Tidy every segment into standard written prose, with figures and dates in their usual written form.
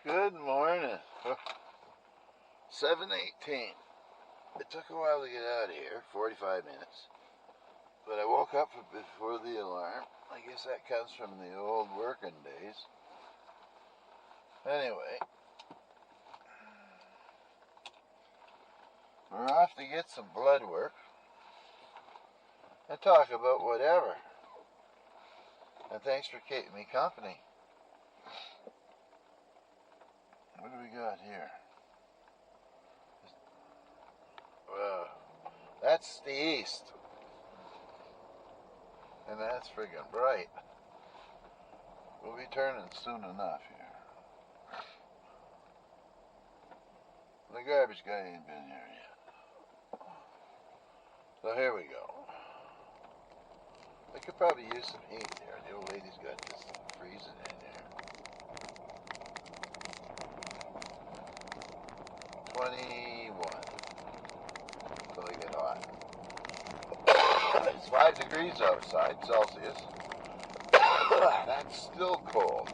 Good morning. 7:18. It took a while to get out of here, 45 minutes. But I woke up before the alarm. I guess that comes from the old working days. Anyway, we're off to get some blood work and talk about whatever. And thanks for keeping me company. What do we got here? That's the east. And that's friggin' bright. We'll be turning soon enough here. The garbage guy ain't been here yet. So here we go. I could probably use some heat there. The old lady's got this freezing in there. 21. Until they get hot. It's 5 degrees outside, Celsius. That's still cold.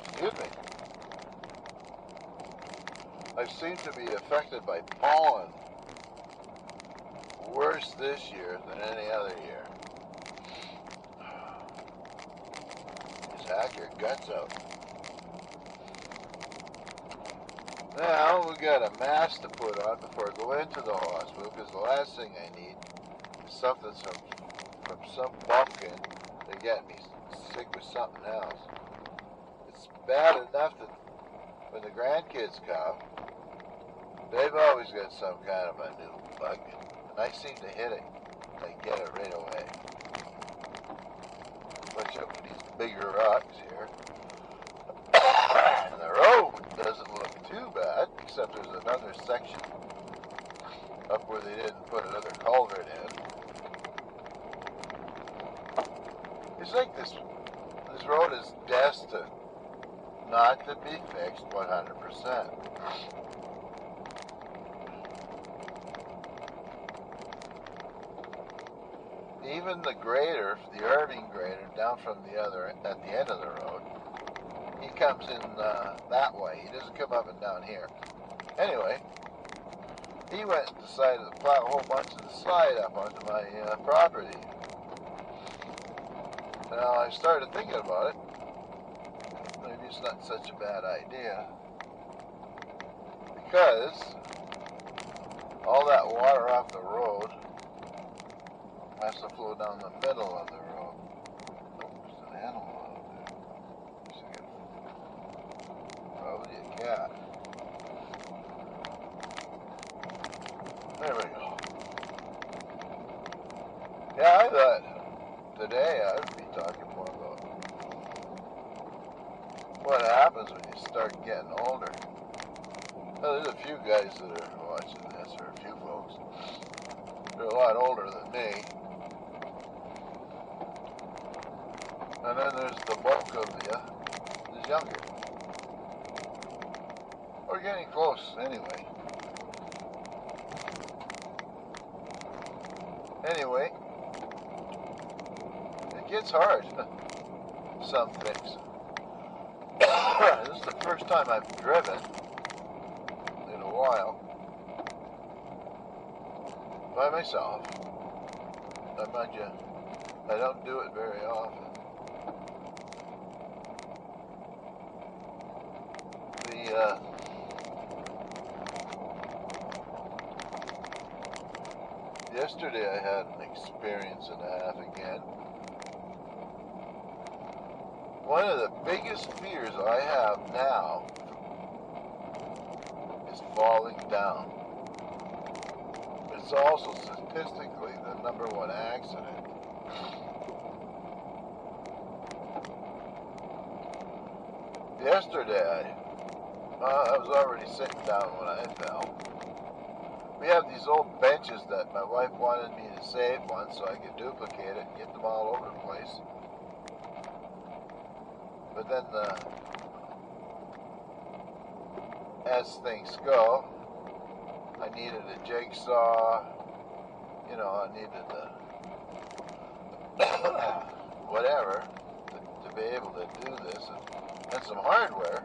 Excuse me. I seem to be affected by pollen worse this year than any other year. Just hack your guts out. Now we got a mask to put on before I go into the hospital, because the last thing I need is something from some bumpkin to get me sick with something else. It's bad enough that when the grandkids come, they've always got some kind of a new bug, and I seem to hit it and get it right away. Watch out for these bigger rocks here. And the road doesn't look too bad, except there's another section up where they didn't put another culvert in. It's like this road is destined not to be fixed 100%. Even the grader, the Irving grader, down from the other, at the end of the road, he comes in that way. He doesn't come up and down here. Anyway, he went and decided to plow a whole bunch of the slide up onto my property. Now, I started thinking about it. Maybe it's not such a bad idea, because all that water off the road has to flow down the middle of the road. Oh, there's an animal out there. Probably a cat. There we go. Yeah, I thought today I would be talking more about what happens when you start getting older. Now, there's a few guys that are watching this, or a few folks. They're a lot older than me. And then there's the bulk of you that's younger. We're getting close anyway. Anyway, it gets hard. Some things. This is the first time I've driven in a while by myself. Mind you, I don't do it very often. Yesterday I had an experience and a half again. One of the biggest fears I have now is falling down. It's also statistically the #1 accident. Yesterday I was already sitting down when I fell. We have these old benches that my wife wanted me to save once so I could duplicate it and get them all over the place. But then, as things go, I needed a jigsaw, I needed whatever to be able to do this. And hardware,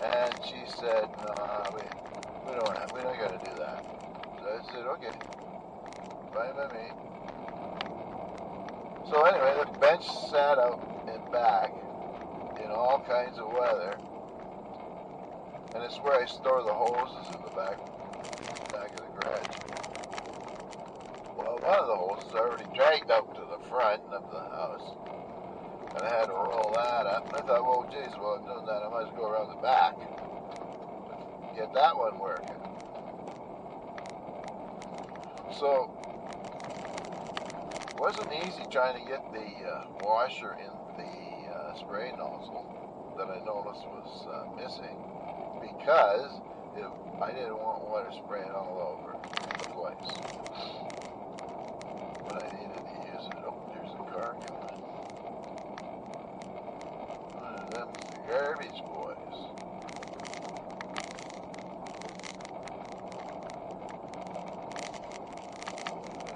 and she said, "No, we don't got to do that." So I said, "Okay, fine by me." So anyway, the bench sat out in back in all kinds of weather, and it's where I store the hoses in the back of the garage. Well, one of the hoses already dragged out to the front of the house, and I had to roll that up. And I thought, well, geez, while I'm doing that, I might as well go around the back, get that one working. So it wasn't easy trying to get the washer in the spray nozzle that I noticed was missing, because I didn't want water spraying all over the place. But I needed to use it. Oh, there's a car coming. Them's the garbage boys.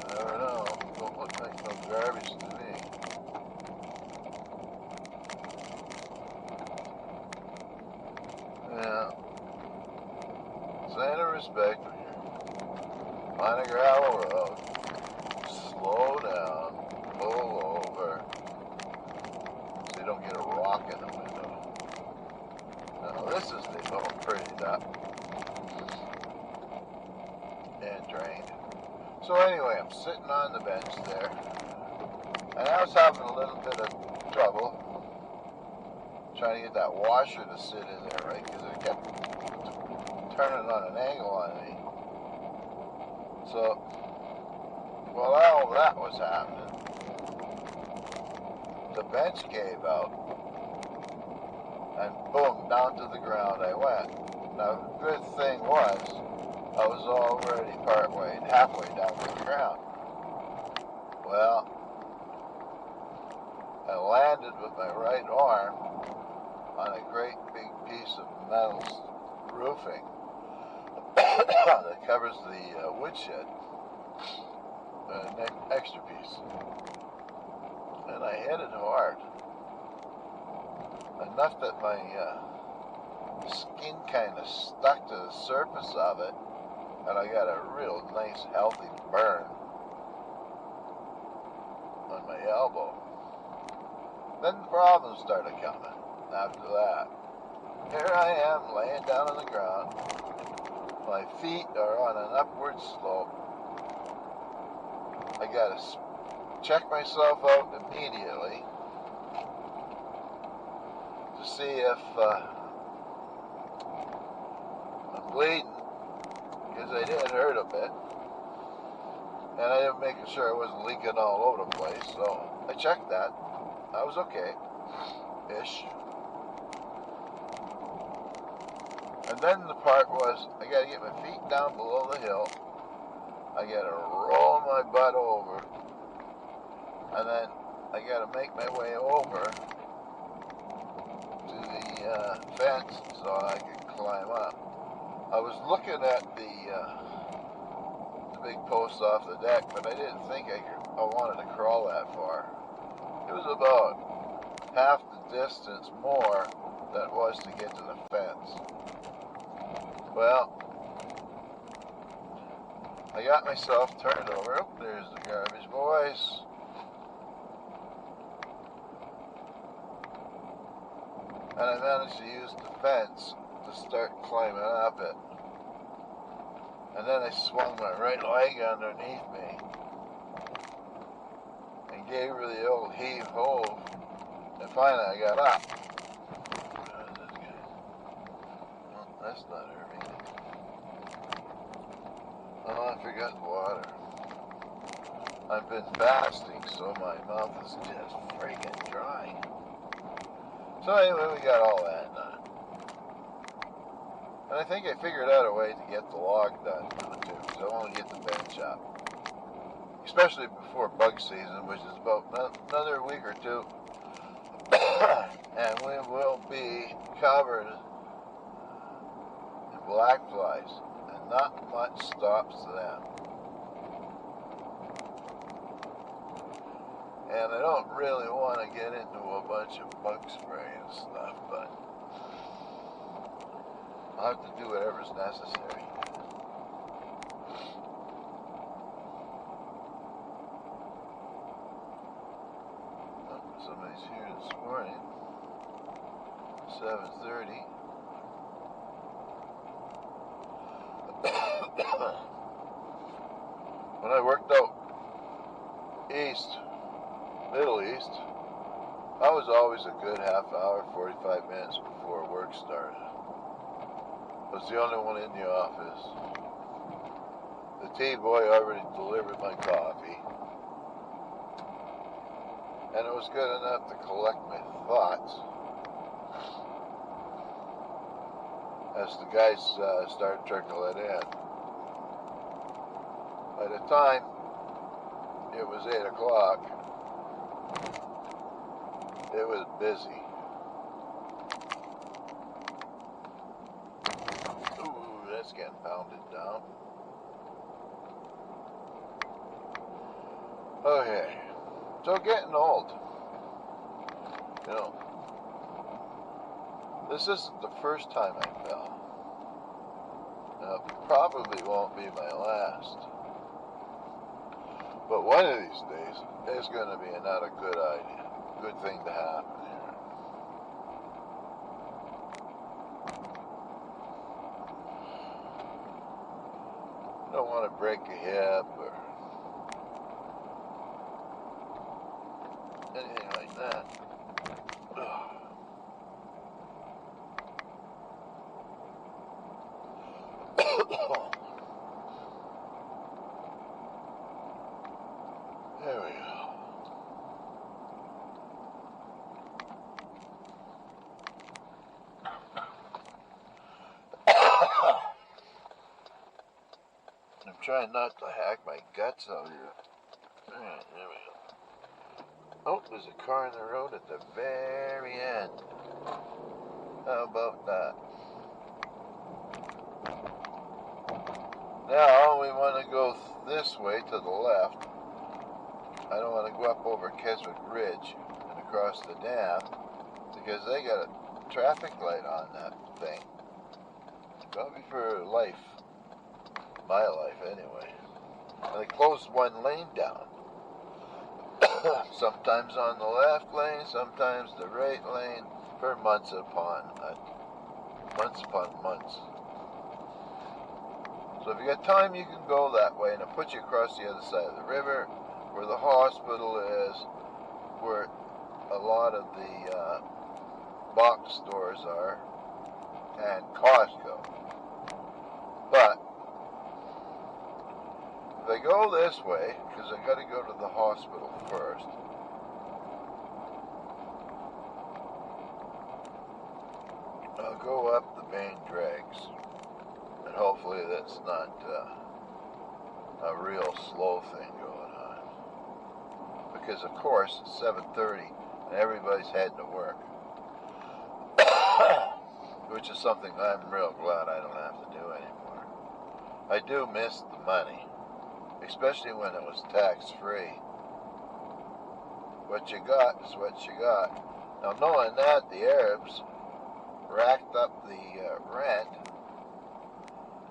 I don't know. Don't look like no garbage to me. Yeah. Sign of respect when you're on a gravel road. Slow down, pull over, so you don't get a rock in the window. Now this is the all prettied up and drained. So anyway, I'm sitting on the bench there, and I was having a little bit of trouble trying to get that washer to sit in there, right? Because it kept turning on an angle on me. So while all that was happening, the bench gave out, and boom, down to the ground I went. Now, the good thing was, I was already halfway down to the ground. Well, I landed with my right arm on a great big piece of metal roofing that covers the woodshed. An extra piece, and I hit it hard, enough that my skin kind of stuck to the surface of it, and I got a real nice healthy burn on my elbow. Then the problems started coming after that. Here I am laying down on the ground, my feet are on an upward slope. I gotta check myself out immediately to see if I'm bleeding, because I did hurt a bit, and I didn't make sure I wasn't leaking all over the place. So I checked that. I was okay-ish. And then the part was, I gotta get my feet down below the hill. I gotta roll my butt over, and then I gotta make my way over to the fence so I could climb up. I was looking at the big post off the deck, but I didn't think I wanted to crawl that far. It was about half the distance more than it was to get to the fence. Well, I got myself turned over. Oh, there's the garbage boys. And I managed to use the fence to start climbing up it. And then I swung my right leg underneath me and gave her the old heave-ho, and finally I got up. Oh, that's not hurting. Oh, I forgot the water. I've been fasting, so my mouth is just freaking dry. So anyway, we got all that done. And I think I figured out a way to get the log done too, so I want to get the bench up. Especially before bug season, which is about another week or two. And we will be covered in black flies, and not much stops them. And I don't really want to get into a bunch of bug spray and stuff, but I'll have to do whatever's necessary. Oh, somebody's here this morning. 7:30. When I worked out east, Middle East, I was always a good half hour, 45 minutes before work started. I was the only one in the office. The tea boy already delivered my coffee. And it was good enough to collect my thoughts as the guys started trickling in. By the time it was 8 o'clock, it was busy. Ooh, that's getting pounded down. Okay, so getting old. You know, this isn't the first time I fell. It probably won't be my last. But one of these days, it's going to be not a good idea, good thing to happen here. You don't want to break a hip or anything like that. There we go. I'm trying not to hack my guts out here. Alright, there we go. Oh, there's a car on the road at the very end. How about that? Now we want to go this way to the left. I don't want to go up over Keswick Ridge and across the dam because they got a traffic light on that thing. Probably for life. My life anyway. And they closed one lane down. Sometimes on the left lane, sometimes the right lane, for months upon months. So if you got time, you can go that way, and it'll put you across the other side of the river, where the hospital is, where a lot of the box stores are, and Costco. But if I go this way, because I got to go to the hospital first, I'll go up the main drags, and hopefully that's not a real slow thing going on. Because of course it's 7:30 and everybody's heading to work, which is something I'm real glad I don't have to do anymore. I do miss the money, especially when it was tax-free. What you got is what you got. Now, knowing that, the Arabs racked up the rent,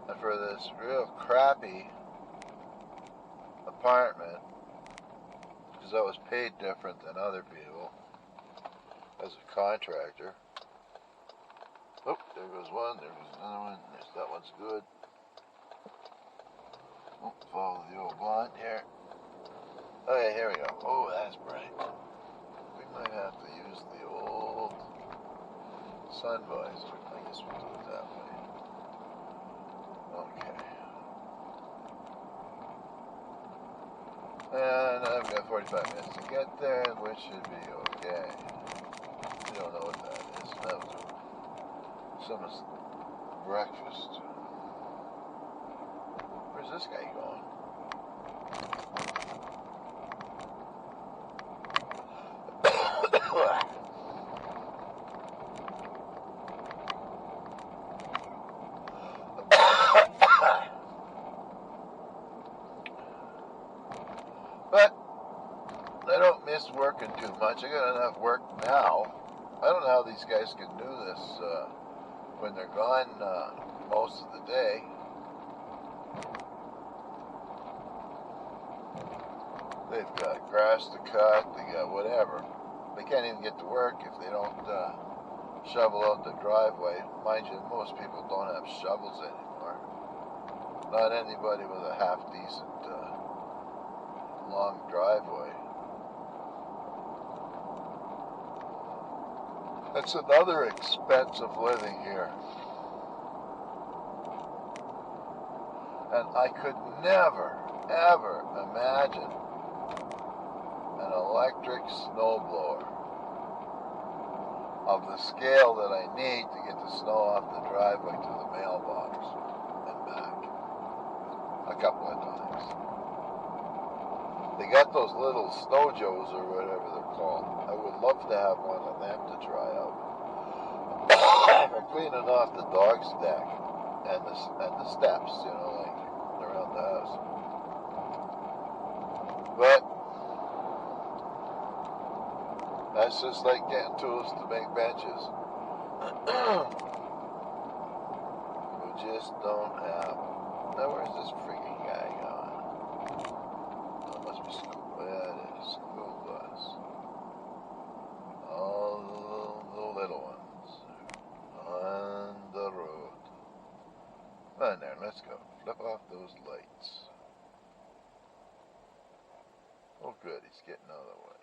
and for this real crappy apartment, because I was paid different than other people as a contractor. Oh, there goes one, there goes another one, that one's good. Oh, follow the old blonde here. Okay, here we go. Oh, that's bright. We might have to use the old sun visor. I guess we'll do it that way. Okay. And I've got 45 minutes to get there, which should be okay. You don't know what that is. That was someone's breakfast. Where's this guy going? But I don't miss working too much. I got enough work now. I don't know how these guys can do this when they're gone most of the day, they've got grass to cut, they got whatever. They can't even get to work if they don't shovel out the driveway. Mind you, most people don't have shovels anymore. Not anybody with a half-decent long driveway. That's another expense of living here. And I could never, ever imagine an electric snowblower of the scale that I need to get the snow off the driveway to the mailbox and back a couple of times. They got those little snow joes or whatever they're called. I would love to have one of them to try out. For cleaning off the dog's deck and the steps, you know, like around the house. But that's just like getting tools to make benches. We just don't have. Now where's this freaking guy going? Oh, it must be school. Yeah, it is. School bus. All the little ones on the road. Come on there, let's go. Flip off those lights. Oh good, he's getting out of the way.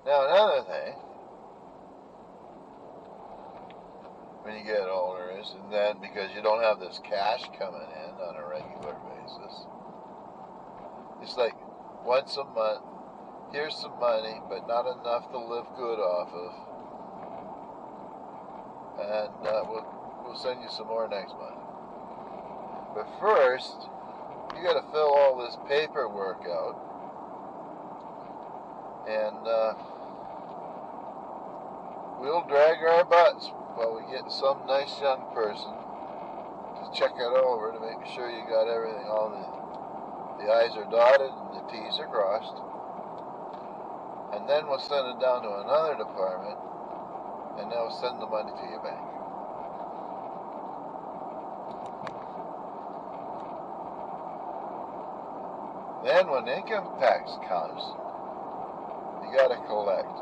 Now another thing, when you get older is, and then because you don't have this cash coming in on a regular basis, it's like once a month, here's some money, but not enough to live good off of, and we'll send you some more next month. But first, you got to fill all this paperwork out, and we'll drag our butts while we get some nice young person to check it over to make sure you got everything, all the I's are dotted and the T's are crossed. And then we'll send it down to another department, and they'll send the money to your bank. Then when income tax comes, you got to collect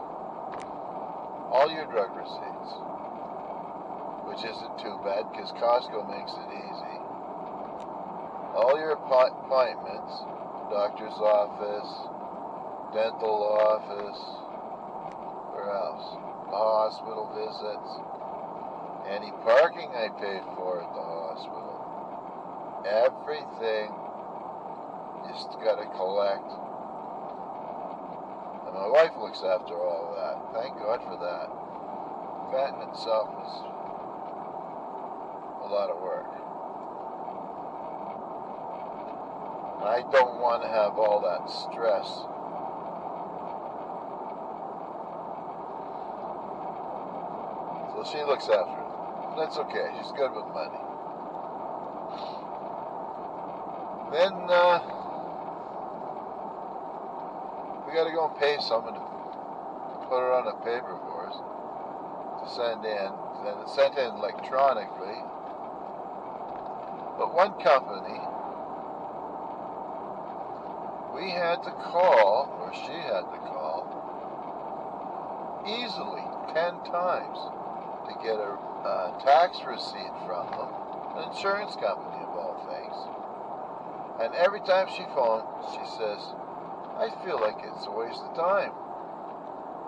all your drug receipts, which isn't too bad because Costco makes it easy. All your appointments, doctor's office, dental office, where else? Hospital visits, any parking I paid for at the hospital, everything you just got to collect. And my wife looks after all of that. Thank God for that. That in itself is a lot of work. And I don't want to have all that stress. So she looks after it. That's okay. She's good with money. Then we got to go and pay someone to put it on a paper for us to send in. Then it's sent in electronically. But one company, we had to call, or she had to call, easily 10 times to get a tax receipt from them, an insurance company of all things. And every time she phoned, she says, I feel like it's a waste of time.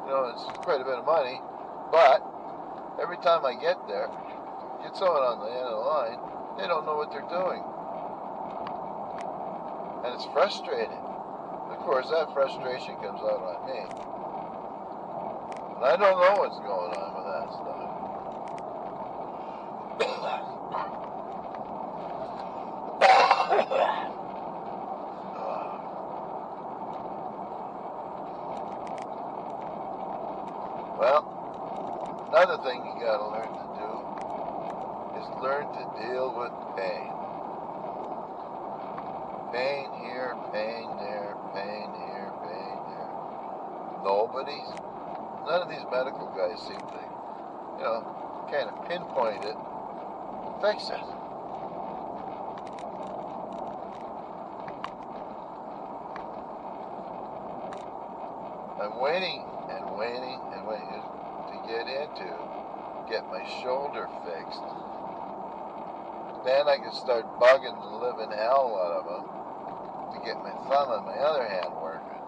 You know, it's quite a bit of money, but every time I get there, get someone on the end of the line, they don't know what they're doing. And it's frustrating. Of course, that frustration comes out on me. And I don't know what's going on with that stuff. Well, another thing you gotta learn to do is learn to deal with pain. Pain here, pain there, pain here, pain there. none of these medical guys seem to, kind of pinpoint it, fix it. I'm waiting and waiting and waiting to get my shoulder fixed. Then I can start bugging the living hell out of them to get my thumb and my other hand working.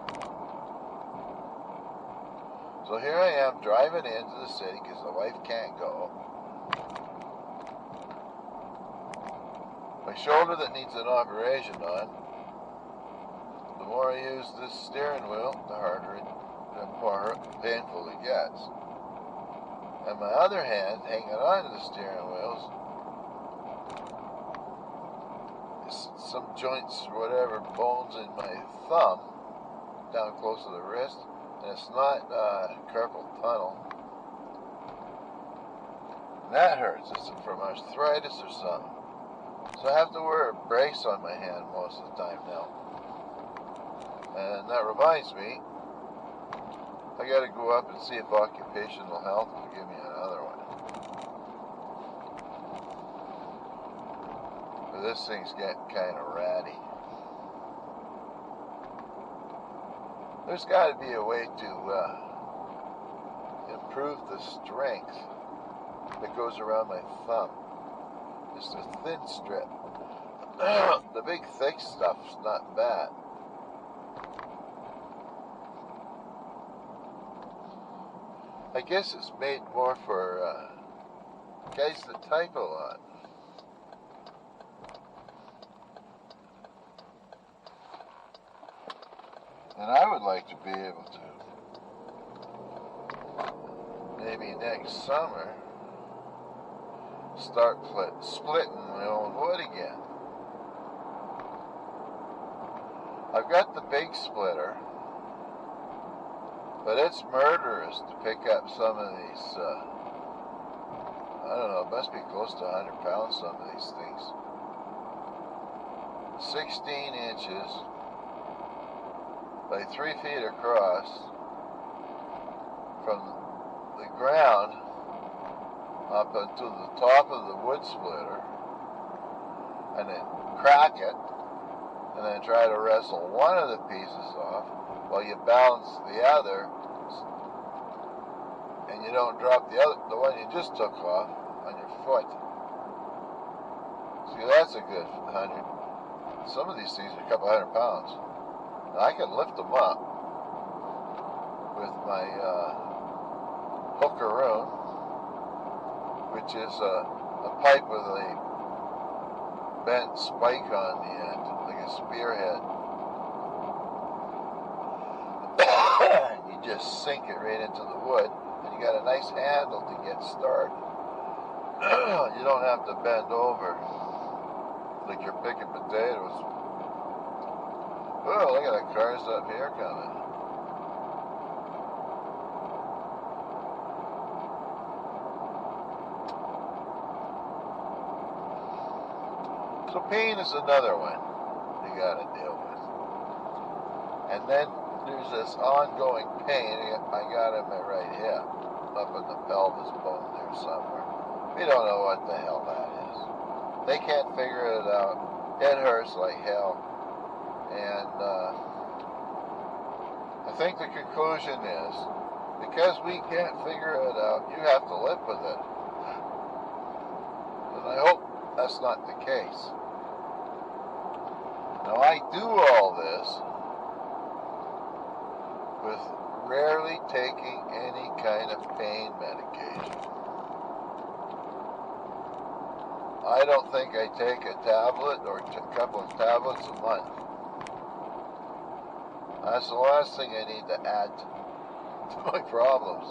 So here I am driving into the city because the wife can't go. My shoulder that needs an operation on, the more I use this steering wheel, the harder the more painful it gets. And my other hand, hanging on to the steering wheels, some joints, whatever, bones in my thumb, down close to the wrist, and it's not carpal tunnel. And that hurts. It's from arthritis or something. So I have to wear a brace on my hand most of the time now. And that reminds me, I got to go up and see if occupational health will give me another one. But this thing's getting kind of ratty. There's got to be a way to improve the strength that goes around my thumb. Just a thin strip. The big thick stuff's not bad. I guess it's made more for guys that type a lot. And I would like to be able to, maybe next summer, start splitting my own wood again. I've got the big splitter, but it's murderous to pick up some of these, I don't know, it must be close to 100 pounds, some of these things. 16 inches by 3 feet across from the ground up until the top of the wood splitter, and then crack it, and then try to wrestle one of the pieces off while you balance the other, and you don't drop the one you just took off on your foot. See, that's a good 100. Some of these things are a couple 100 pounds. And I can lift them up with my hookaroon, which is a pipe with a bent spike on the end, like a spearhead. You just sink it right into the wood, and you got a nice handle to get started. You don't have to bend over like you're picking potatoes. Oh, look at the cars up here coming. So pain is another one you got to deal with. And then there's this ongoing pain I got in my right hip, up in the pelvis bone there somewhere. We don't know what the hell that is. They can't figure it out. It hurts like hell. And I think the conclusion is, because we can't figure it out, you have to live with it. And I hope that's not the case. Now, I do all this with rarely taking any kind of pain medication. I don't think I take a tablet or a couple of tablets a month. That's the last thing I need to add to my problems.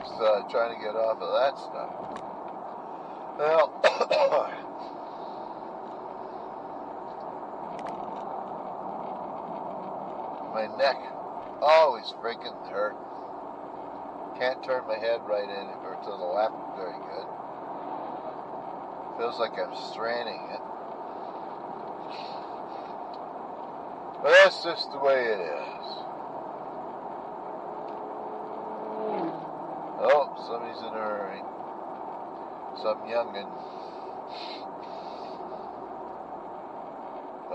Is trying to get off of that stuff. Well, my neck always freaking hurt. Can't turn my head right in or to the left very good. Feels like I'm straining it. But that's just the way it is. Oh, somebody's in a hurry. Some youngin'.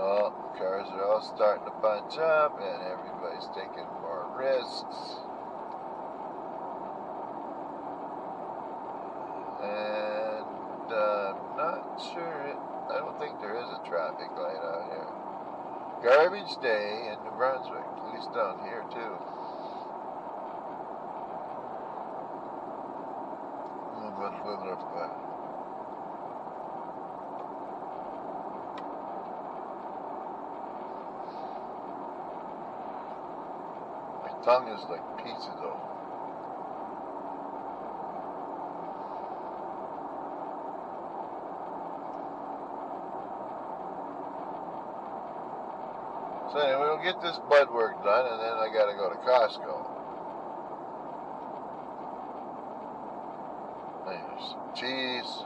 Oh, cars are all starting to bunch up, and everybody's taking more risks. And not sure. I don't think there is a traffic light out here. Garbage day in New Brunswick, at least down here too. My tongue is like pizza dough. So anyway, we'll get this bud work done, and then I gotta go to Costco. There's some cheese.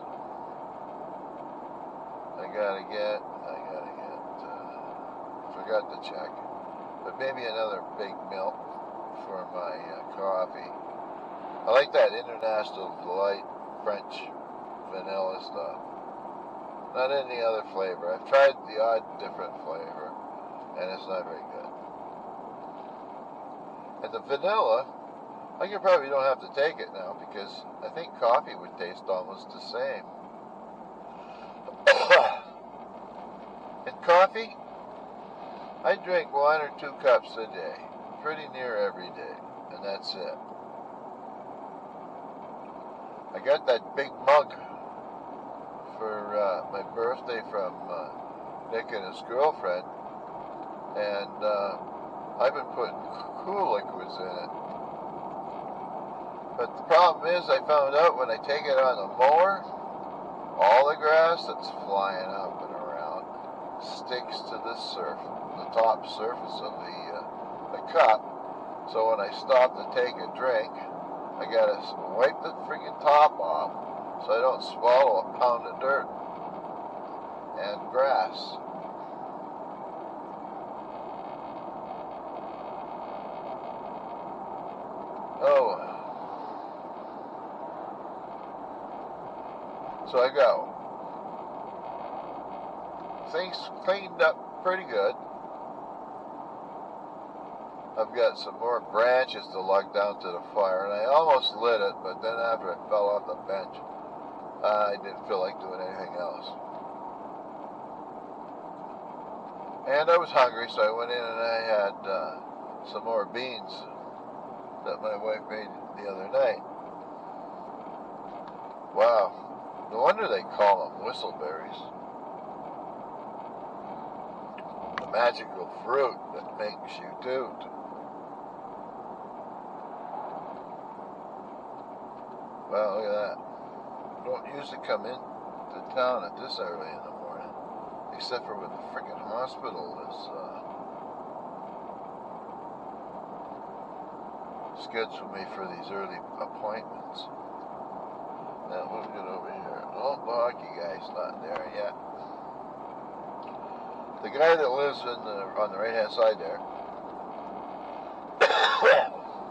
I gotta get, forgot to check, but maybe another big milk for my coffee. I like that International Delight French vanilla stuff. Not any other flavor. I've tried the odd different flavor, and it's not very good. And the vanilla, I probably don't have to take it now because I think coffee would taste almost the same. And coffee, I drink 1 or 2 cups a day, pretty near every day, and that's it. I got that big mug for my birthday from Nick and his girlfriend, and I've been putting cool liquids in it. But the problem is, I found out when I take it on the mower, all the grass that's flying up and around sticks to the top surface of the cup. So when I stop to take a drink, I gotta wipe the freaking top off so I don't swallow a pound of dirt and grass. Oh. So I go. Things cleaned up pretty good. I've got some more branches to lug down to the fire, and I almost lit it, but then after it fell off the bench, I didn't feel like doing anything else. And I was hungry, so I went in and I had some more beans that my wife made the other night. Wow. No wonder they call them whistleberries. The magical fruit that makes you toot. Wow, look at that. Don't usually come in to town at this early in the morning, except for when the frickin' hospital is scheduled me for these early appointments. Now we'll get over here. Oh, the hockey guy's not there yet. The guy that lives on the right-hand side there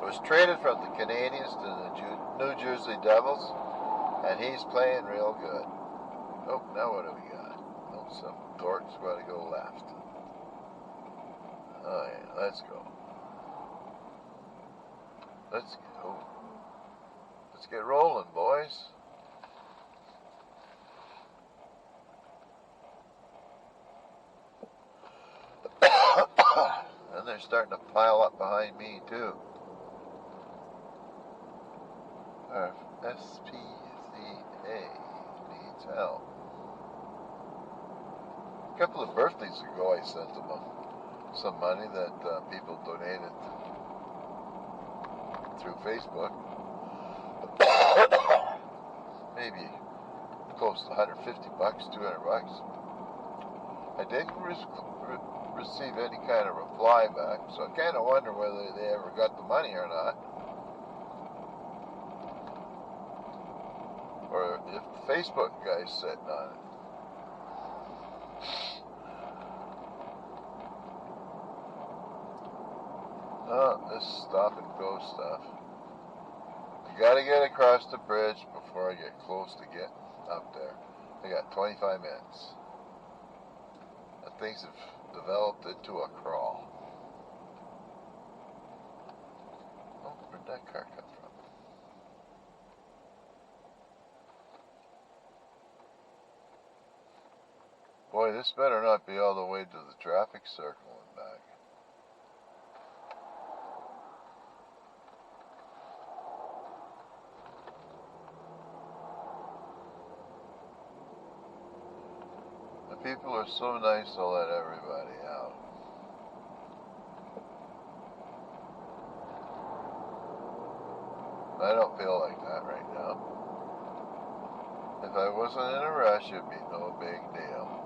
was traded from the Canadiens to the New Jersey Devils, and he's playing real good. Oh, now what do we got? Oh, some dork's got to go left. Oh yeah, let's go. Let's go. Let's get rolling, boys. And they're starting to pile up behind me too. Our SPCA needs help. A couple of birthdays ago, I sent them some money that people donated through Facebook. Maybe close to $150, $200. I didn't receive any kind of reply back, so I kind of wonder whether they ever got the money or not, or if the Facebook guy's sitting on it. Oh, this stop and go stuff. You gotta get across the bridge before I get close to getting up there. I got 25 minutes. And things have developed into a crawl. Oh, where'd that car come from? Boy, this better not be all the way to the traffic circle and back. The people are so nice to let everybody out. I don't feel like that right now. If I wasn't in a rush, it'd be no big deal.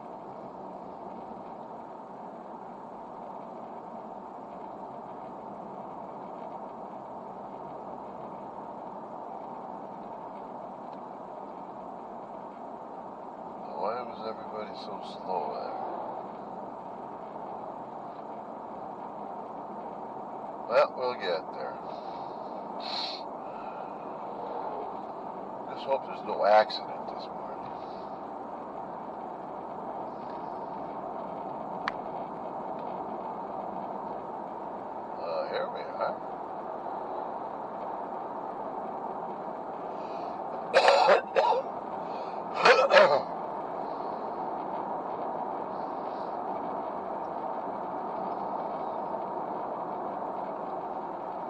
Why was everybody so slow there? Well, we'll get there. Just hope there's no accident this morning. Here we are.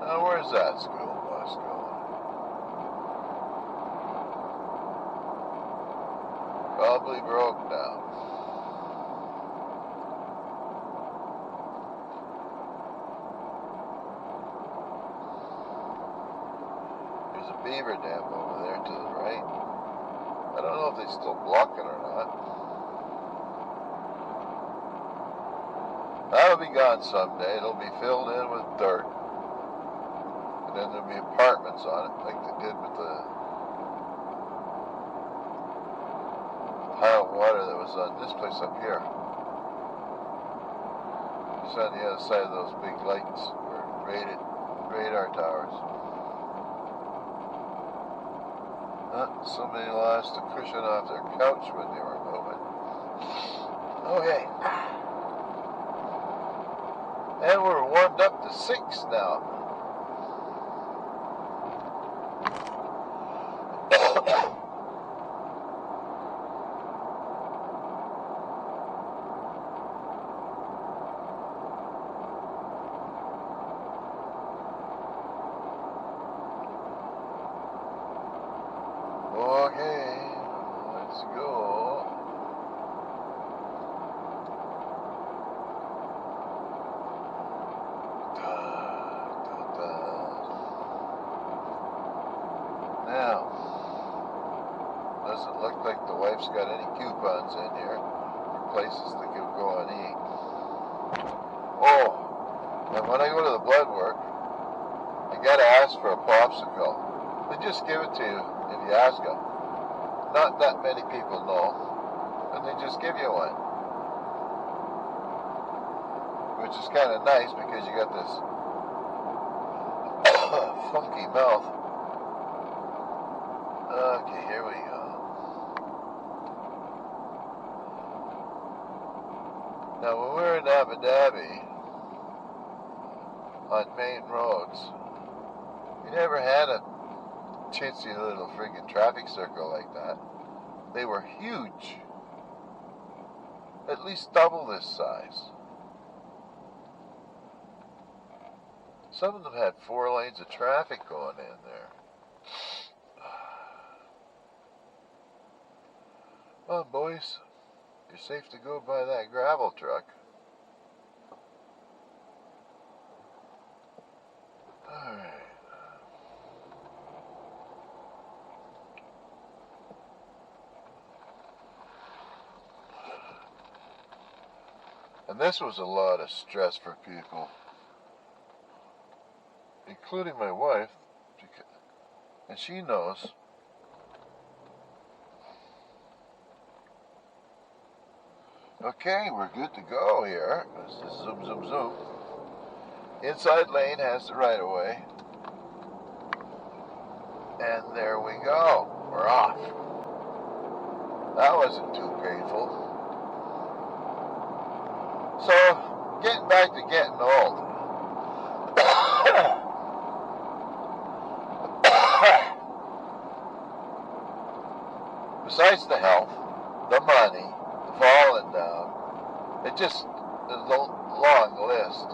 Now, where's that school bus going? Probably broke down. There's a beaver dam over there to the right. I don't know if they still block it or not. That'll be gone someday. It'll be filled in with dirt. And then there'll be apartments on it, like they did with the pile of water that was on this place up here. It's on the other side of those big lights, or radar towers. Somebody lost a cushion off their couch when they were moving. Okay. And we're warmed up to 6 now. Okay, let's go. Now, doesn't look like the wife's got any coupons in here for places to go and eat. Oh, and when I go to the blood work, you gotta ask for a popsicle. They just give it to you if you ask them. Not that many people know, and they just give you one. Which is kind of nice because you got this funky mouth. Okay, here we go. Now, when we were in Abu Dhabi, on main roads, we never had a chintzy little freaking traffic circle like that. They were huge. At least double this size. Some of them had 4 lanes of traffic going in there. Well, boys, you're safe to go by that gravel truck. Alright. And this was a lot of stress for people, including my wife, and she knows. Okay, we're good to go here. Let's just zoom, zoom, zoom. Inside lane has the right of way. And there we go. We're off. That wasn't too painful. So, getting back to getting old. Besides the health, the money, the falling down, it just is a long list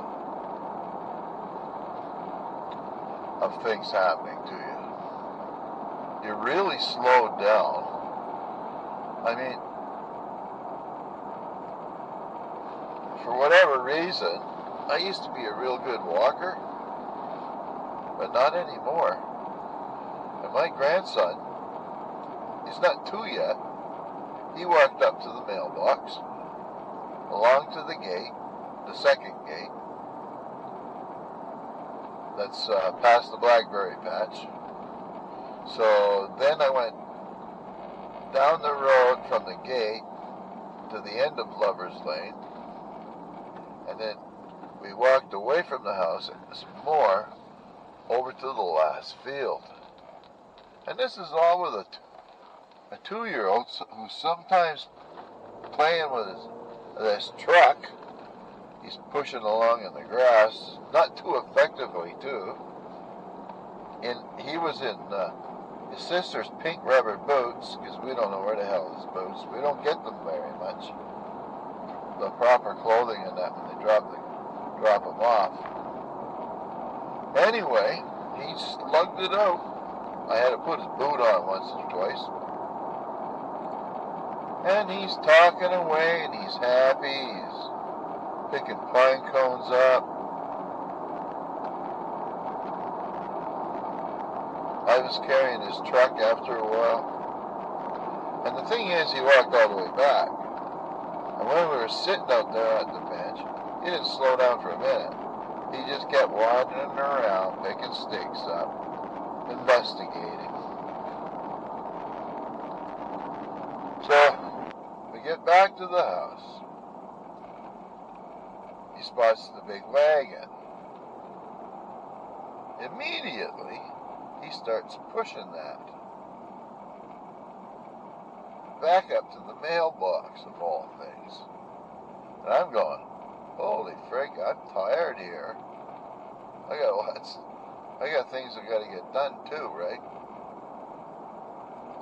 of things happening to you. You're really slowed down. I mean, for whatever reason, I used to be a real good walker, but not anymore. And my grandson, he's not 2 yet, he walked up to the mailbox, along to the gate, the second gate, that's past the blackberry patch. So then I went down the road from the gate to the end of Lover's Lane, and then we walked away from the house and some more over to the last field. And this is all with a 2-year-old who's sometimes playing with this truck. He's pushing along in the grass, not too effectively too. And he was in his sister's pink rubber boots, because we don't know where the hell his boots. We don't get them very much. The proper clothing and that when they drop them off. Anyway, he slugged it out. I had to put his boot on once or twice. And he's talking away and he's happy. He's picking pine cones up. I was carrying his truck after a while. And the thing is, he walked all the way back. And when we were sitting out there at the bench, he didn't slow down for a minute. He just kept wandering around, picking sticks up, investigating. So, we get back to the house. He spots the big wagon. Immediately, he starts pushing that back up to the mailbox, of all things. And I'm going, holy frick, I'm tired here. I got things I gotta get done too, right?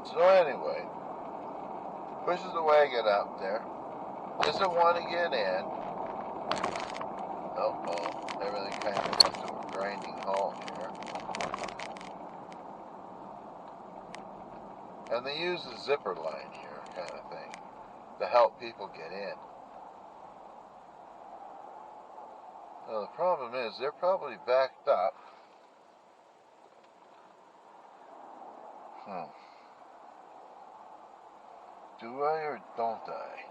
So anyway, pushes the wagon up there, doesn't want to get in. Uh-oh, everything kind of comes to a grinding halt here. And they use the zipper line here, kind of thing, to help people get in. Now the problem is, they're probably backed up. Do I or don't I?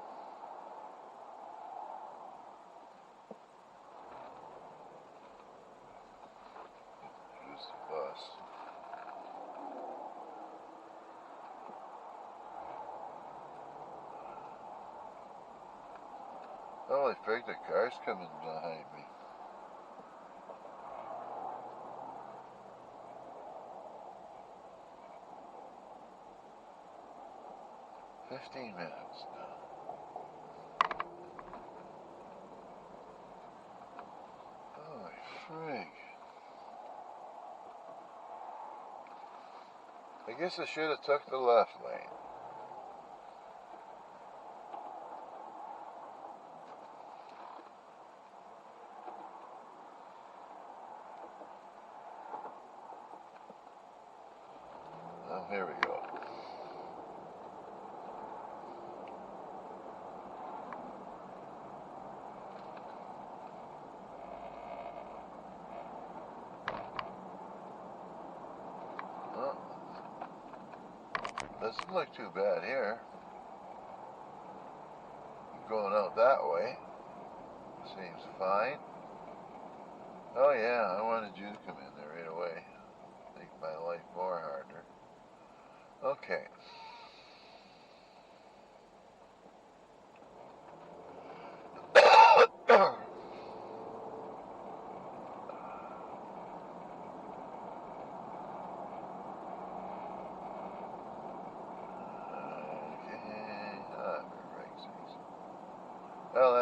Who's the bus? Holy frick, the car's coming behind me. "15 minutes now." Holy frig. I guess I should have took the left lane. Oh, here we go. Doesn't look too bad here. Going out that way seems fine. Oh yeah, I wanted you to come in there right away. Make my life more harder. Okay.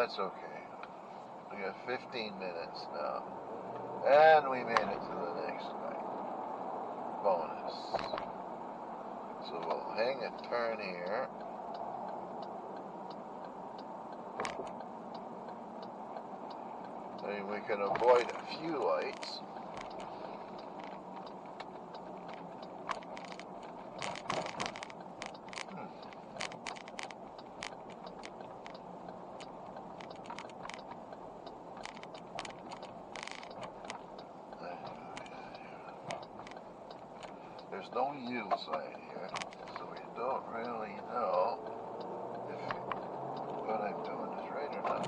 that's okay. We got 15 minutes now. And we made it to the next night. Bonus. So we'll hang a turn here. And we can avoid a few lights. There's no yield sign here, so we don't really know if what I'm doing is right or not.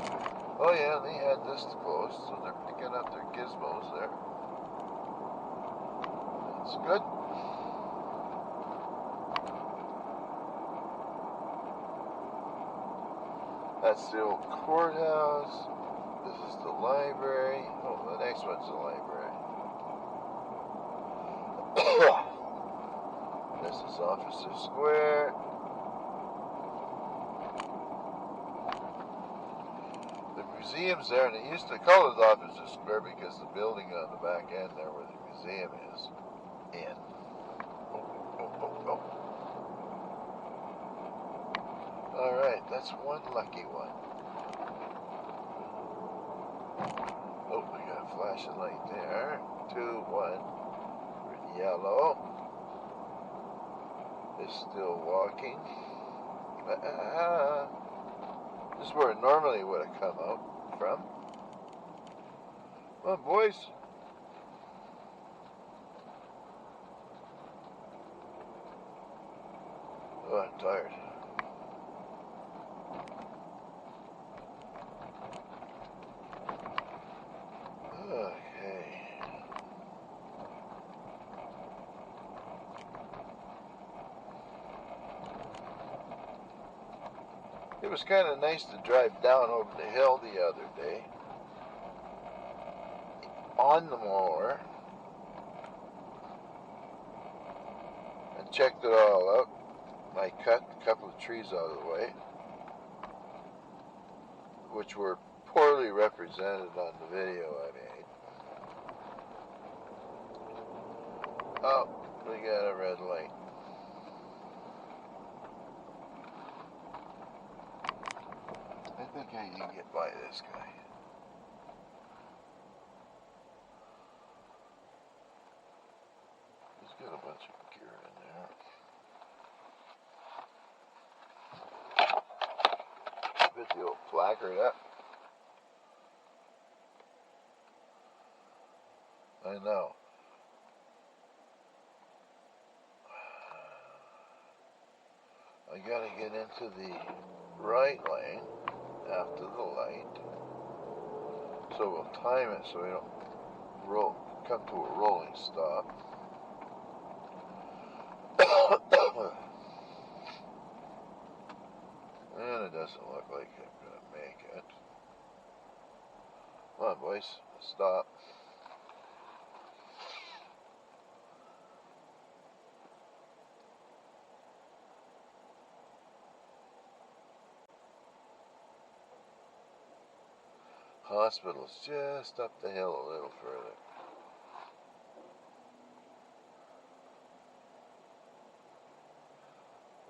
Oh yeah, they had this close, so they're picking up their gizmos there. That's good. That's the old courthouse. This is the library. Oh, the next one's the library. This is Officer Square. The museum's there, and they used to call it Officer Square because the building on the back end there where the museum is in. Oh. Alright, that's one lucky one. Oh, we got a flashing light there. 2, 1. Yellow. Is still walking. This is where it normally would have come out from. Come on, boys. Oh, I'm tired. Okay. It was kind of nice to drive down over the hill the other day on the mower and checked it all out. I cut a couple of trees out of the way, which were poorly represented on the video I made. Oh, we got a red light. I think I can get by this guy. He's got a bunch of gear in there. Bit the old placard up. I know. I gotta get into the right lane after the light. So we'll time it so we don't come to a rolling stop. And it doesn't look like I'm gonna make it. Come on, boys, stop. Hospital's just up the hill a little further.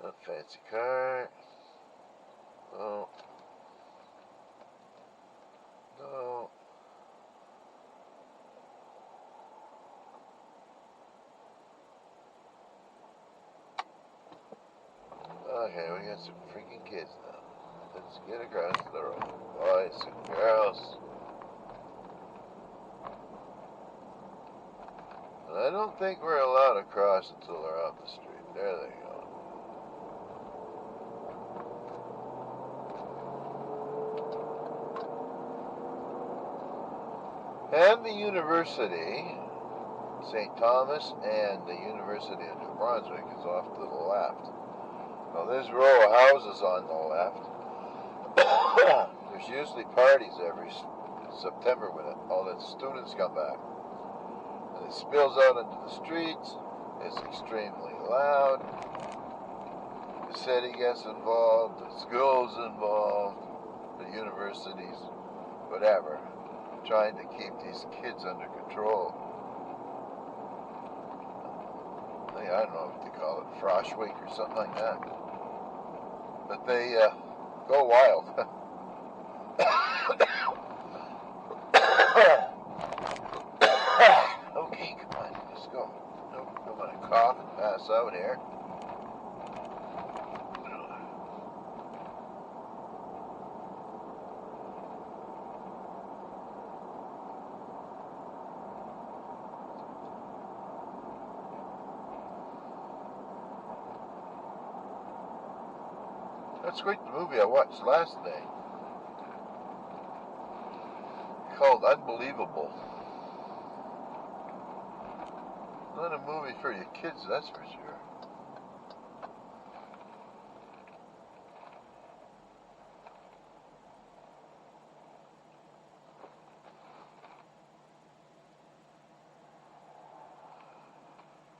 A fancy car. Oh. No. Okay, we got some freaking kids now. Let's get across the road. Boys and girls. And I don't think we're allowed to cross until they're off the street. There they go. And the university, St. Thomas, and the University of New Brunswick is off to the left. Now there's a row of houses on the left. There's usually parties every September when all the students come back. And it spills out into the streets. It's extremely loud. The city gets involved. The school's involved. the universities, whatever, trying to keep these kids under control. I don't know what they call it, frosh week or something like that. But they go wild. Okay, come on, let's go. Nope, I'm gonna cough and pass out here. That's quite the movie I watched last night, called Unbelievable. Not a movie for your kids, that's for sure.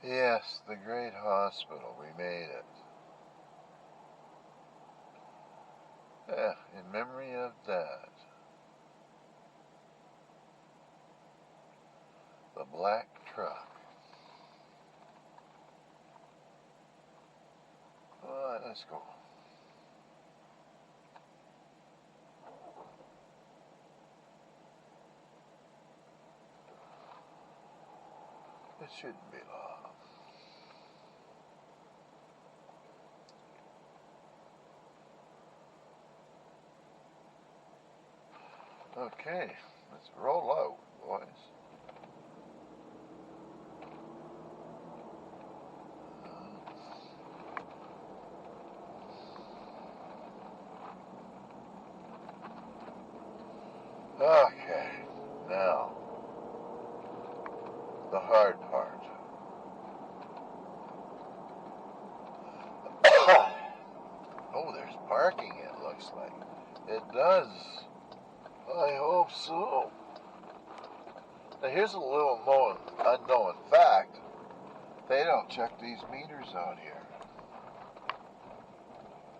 Yes, the great hospital, we made it. Yeah, in memory of Dad. The black truck. Alright, let's go. It shouldn't be long. Okay, let's roll out, boys. Okay, now, the hard part. Oh, there's parking, it looks like. It does. I hope so. Now here's a little unknown fact. They don't check these meters out here.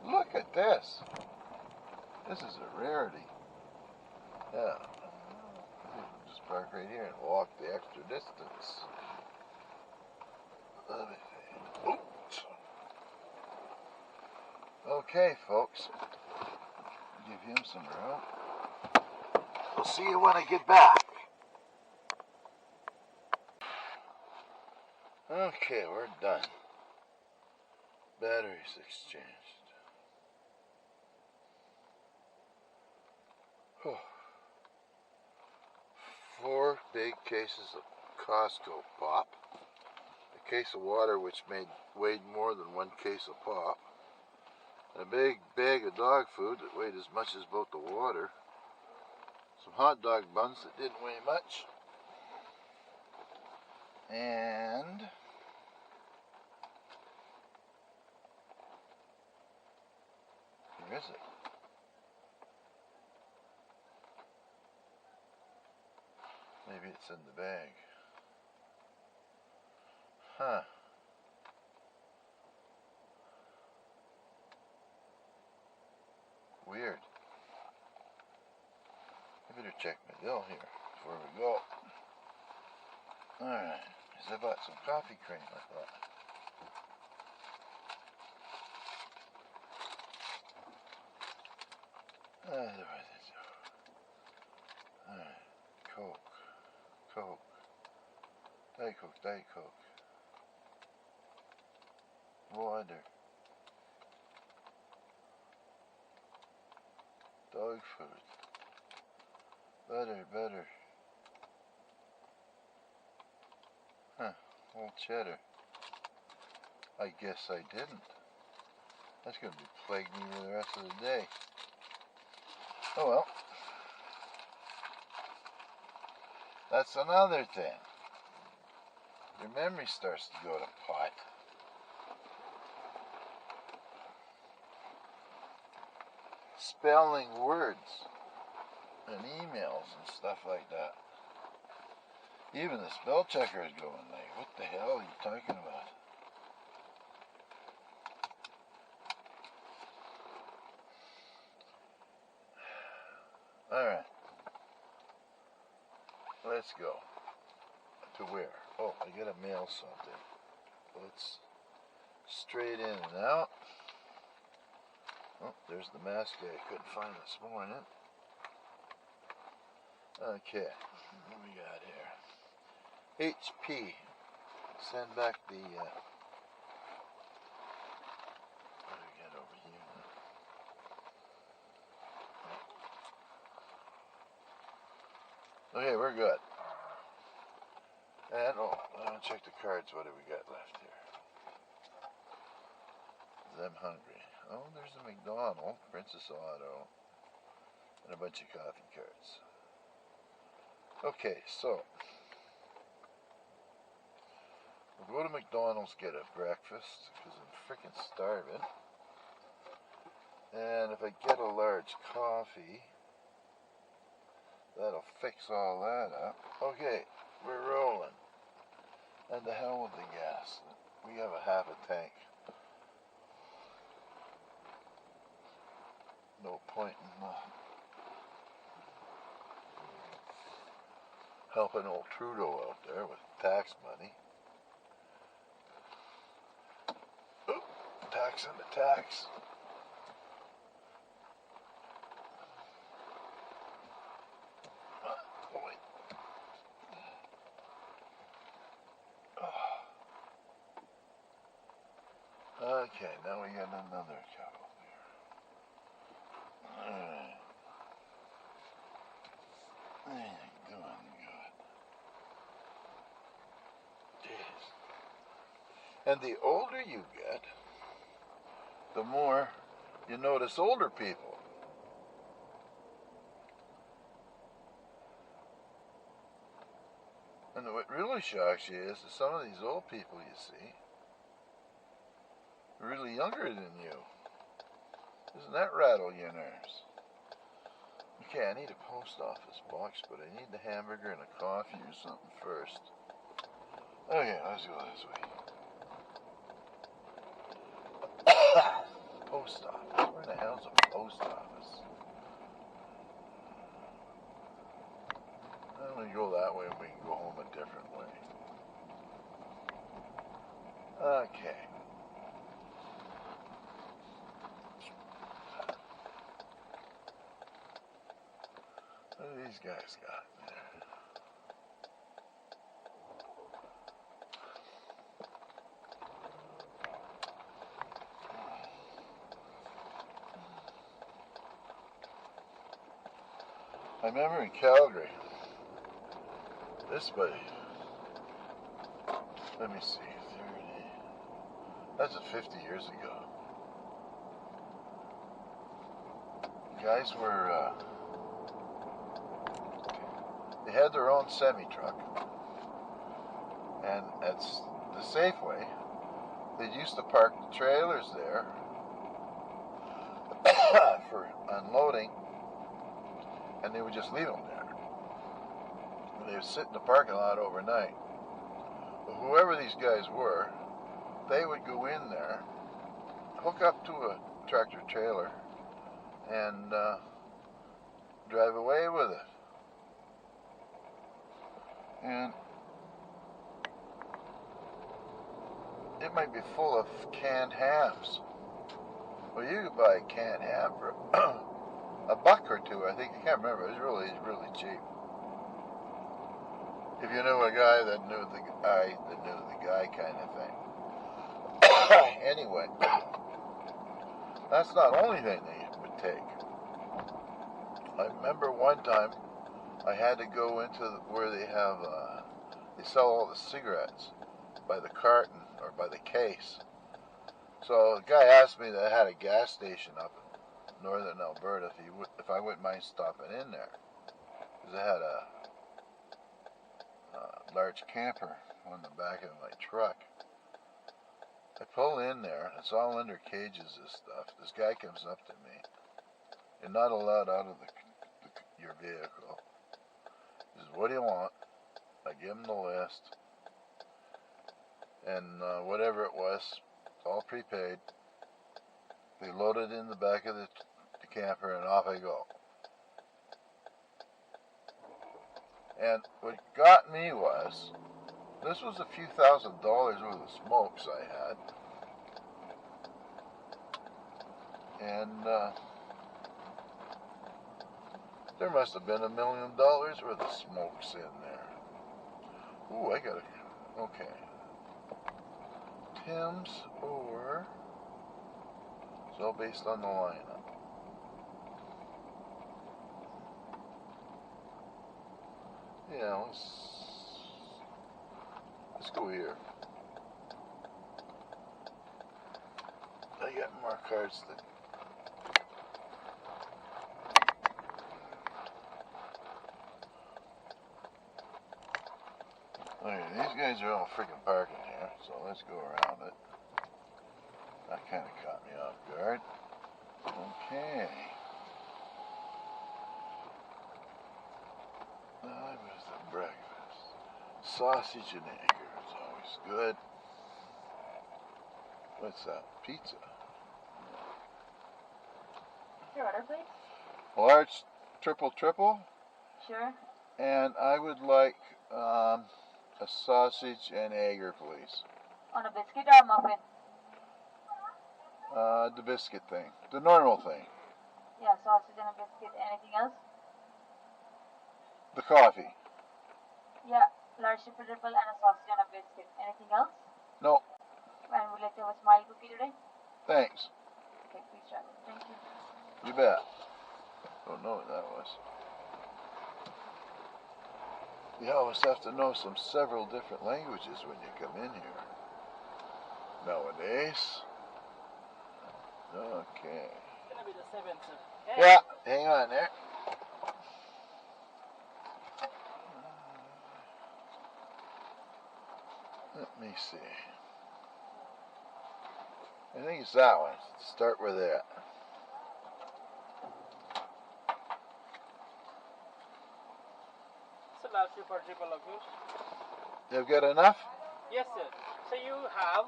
Look at this. This is a rarity. Yeah. Just park right here and walk the extra distance. Let me see. Oops. Okay, folks. Give him some room. I'll see you when I get back. Okay, we're done. Batteries exchanged. Whew. 4 big cases of Costco pop. A case of water which weighed more than 1 case of pop. A big bag of dog food that weighed as much as both the water. Some hot dog buns that didn't weigh much. And where is it? Maybe it's in the bag. Huh. Weird. I better check my bill here before we go. Alright, because I bought some coffee cream, I thought. Alright, Coke, Diet Coke, water, dog food, butter, huh, old cheddar. I guess I didn't. That's going to plague me for the rest of the day. Oh well. That's another thing. Your memory starts to go to pot. Spelling words and emails and stuff like that. Even the spell checker is going like, what the hell are you talking about? Alright. Let's go. To where? Oh, I gotta mail something. Let's straight in and out. Oh, there's the mask I couldn't find this morning. Okay, what do we got here? HP. Send back the, what do we got over here? Okay, we're good. And, oh, I'll check the cards. What do we got left here? I'm hungry. Oh, there's a McDonald, Princess Auto, and a bunch of coffee cards. Okay, so we'll go to McDonald's, get a breakfast, because I'm freaking starving. And if I get a large coffee, that'll fix all that up. Okay, we're rolling. And the hell with the gas. We have a half a tank. No point in helping old Trudeau out there with tax money. Oop, tax on the tax. Okay, now we got another couple here. Alright. Doing good. Jeez. And the older you get, the more you notice older people. And what really shocks you is that some of these old people you see are really younger than you. Doesn't that rattle your nerves? Okay, I need a post office box, but I need the hamburger and a coffee or something first. Okay, let's go this way. Post office. Where the hell's a post office? I'm going to go that way and we can go home a different way. Okay. What do these guys got there? I remember in Calgary, this way, let me see, 30, that's 50 years ago. Guys were, they had their own semi-truck, and at the Safeway, they used to park the trailers there for unloading, and they would just leave them there. And they would sit in the parking lot overnight. But whoever these guys were, they would go in there, hook up to a tractor trailer, and drive away with it. And it might be full of canned hams. Well, you could buy a canned ham for $1 or $2, I think. I can't remember. It was really cheap. If you knew a guy that knew the guy that knew the guy kind of thing. Anyway, that's not the only thing they would take. I remember one time I had to go into where they have, they sell all the cigarettes by the carton or by the case. So the guy asked me that I had a gas station up in northern Alberta if I wouldn't mind stopping in there. Because I had a large camper on the back of my truck. I pull in there, it's all under cages, this stuff. This guy comes up to me. You're not allowed out of your vehicle. He says, what do you want? I give him the list. And whatever it was, it's all prepaid. They load it in the back of the camper and off I go. And what got me was, this was a few $1,000s worth of smokes I had. And there must have been $1 million worth of smokes in there. Ooh, I gotta, okay. Tim's or, it's all based on the lineup. Yeah, let's go here. I got more cards than. Okay, these guys are all freaking parking here, so let's go around it. That kind of caught me off guard. Okay. That was the breakfast. Sausage and egg is always good. What's that? Pizza. Your order, please. Large triple. Sure. And I would like a sausage and egg, please. On a biscuit or a muffin? The biscuit thing. The normal thing. Yeah, sausage and a biscuit. Anything else? The coffee. Yeah, large triple and a sausage and a biscuit. Anything else? No. And would you like to have a smile cookie today? Thanks. Okay, please try. Thank you. You bet. Don't know what that was. You always have to know several different languages when you come in here. Nowadays. Okay. It's gonna be the 7th, sir. Yeah, hang on there. Let me see. I think it's that one. Start with that. So last year for triple of yours. You've got enough? Yes, sir. So you have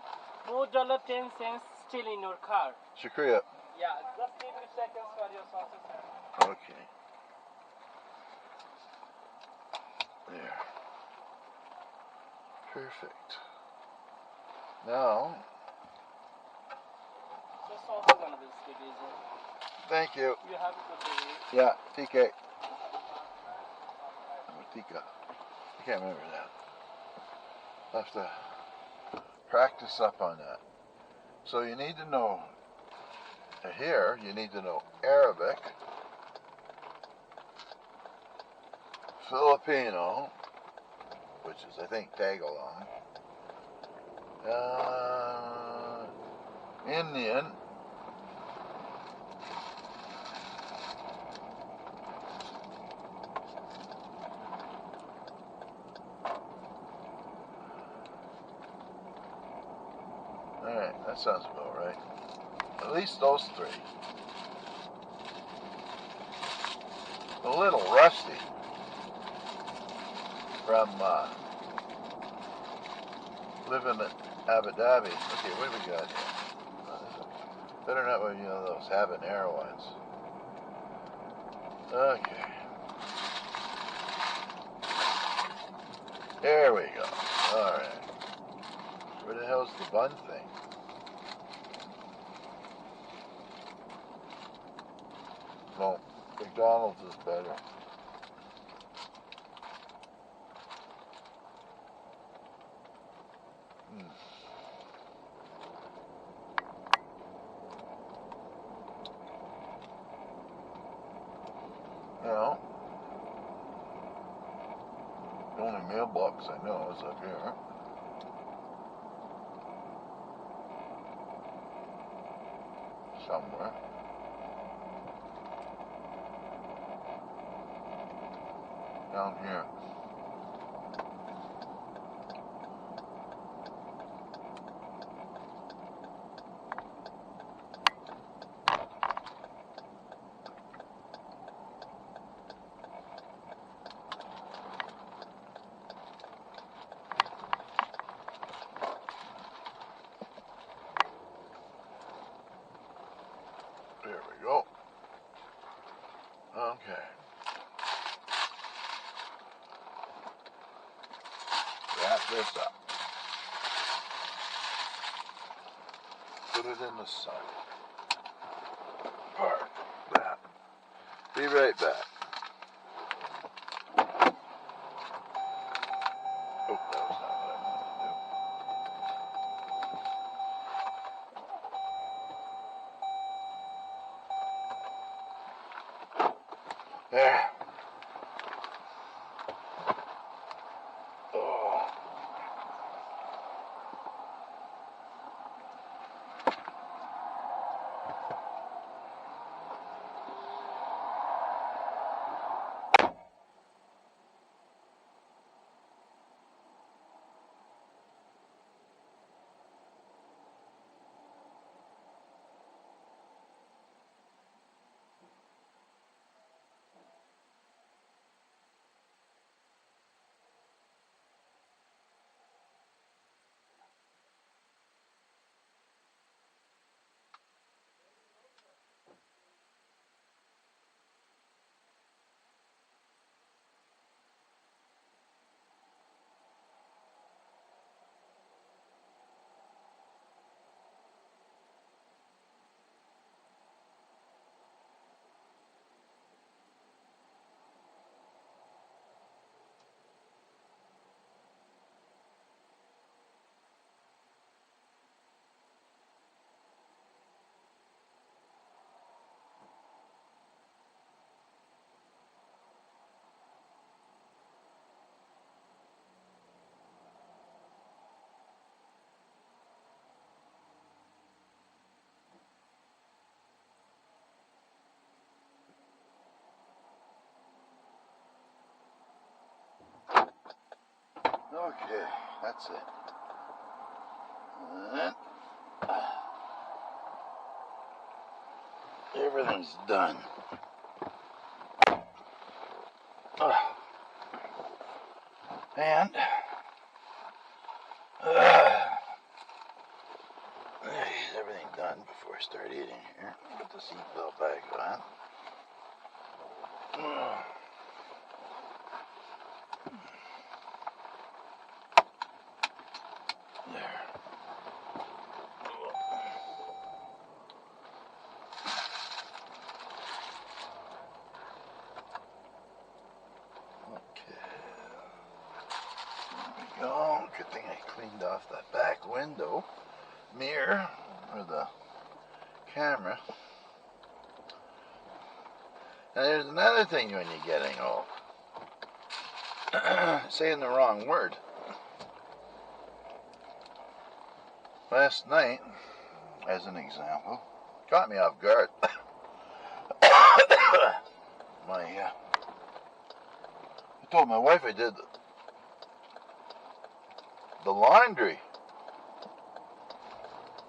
$4.10 still in your car. Shukriya. Yeah, just give me seconds for your sausage, sir. Okay. There. Perfect. Now. So sausage on a biscuit is it? Thank you. You have to put it. Yeah, TK. Tika. I can't remember that. I'll have to practice up on that. So you need to know, here, you need to know Arabic, Filipino, which is, I think, Tagalog, Indian, alright, that sounds about right. At least those three. A little rusty from living in Abu Dhabi. Okay, what do we got here? Better not be those habanero ones. Okay. There we go. Alright. Where the hell's the bun thing? No, McDonald's is better. Now, the only mailbox I know is up here. Somewhere. Down here. There we go. Okay. this up. Put it in the sun. Park that. Be right back. Oh, that was not what I wanted to do. There. Oh. Okay, that's it. Everything's done. And everything done before I start eating here. Put the seatbelt back on. There. Okay. There we go. Good thing I cleaned off that back window mirror or the camera. And there's another thing when you're getting old. Saying the wrong word. Last night, as an example, caught me off guard. I told my wife I did the laundry.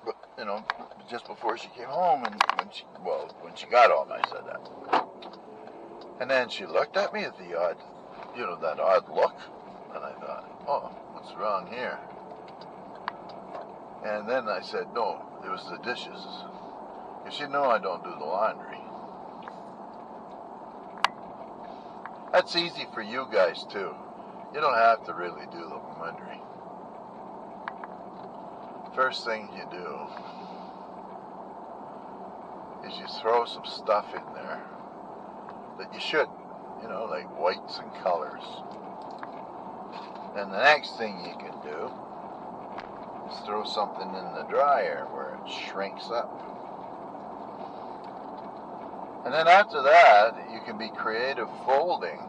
But, you know, just before she came home, and when she got home, I said that. And then she looked at me with the odd, that odd look, and I thought, oh, what's wrong here? And then I said, no, it was the dishes. Because she knew I don't do the laundry. That's easy for you guys, too. You don't have to really do the laundry. First thing you do is you throw some stuff in there that you shouldn't, like whites and colors. And the next thing you can do is throw something in the dryer where it shrinks up. And then after that, you can be creative folding.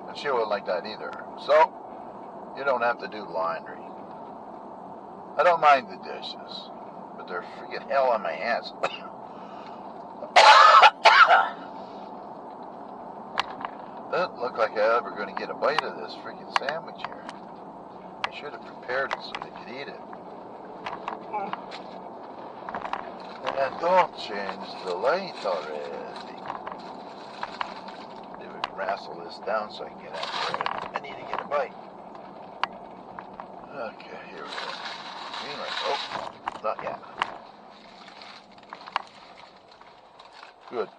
And she wouldn't like that either. So, you don't have to do laundry. I don't mind the dishes, but they're freaking hell on my hands. Doesn't look like I'm ever going to get a bite of this freaking sandwich here. I should have prepared it so they could eat it. And don't change the light already. Maybe we can wrestle this down so I can get out there. I need to get a bite. Okay, here we go. Oh, not yet. Good.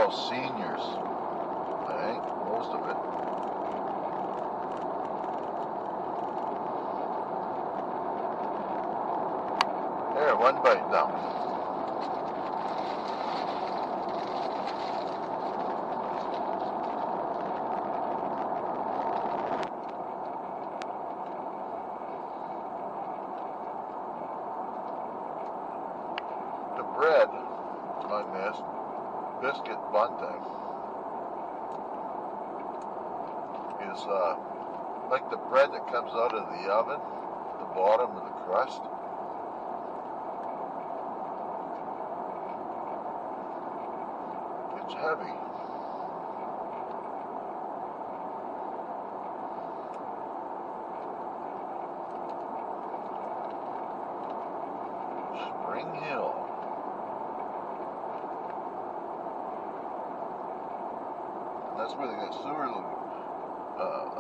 all seniors. I think most of it. There, one bite down. The bread on this biscuit bunting is like the bread that comes out of the oven, the bottom of the crust. It's heavy. Spring Hill. That's where they got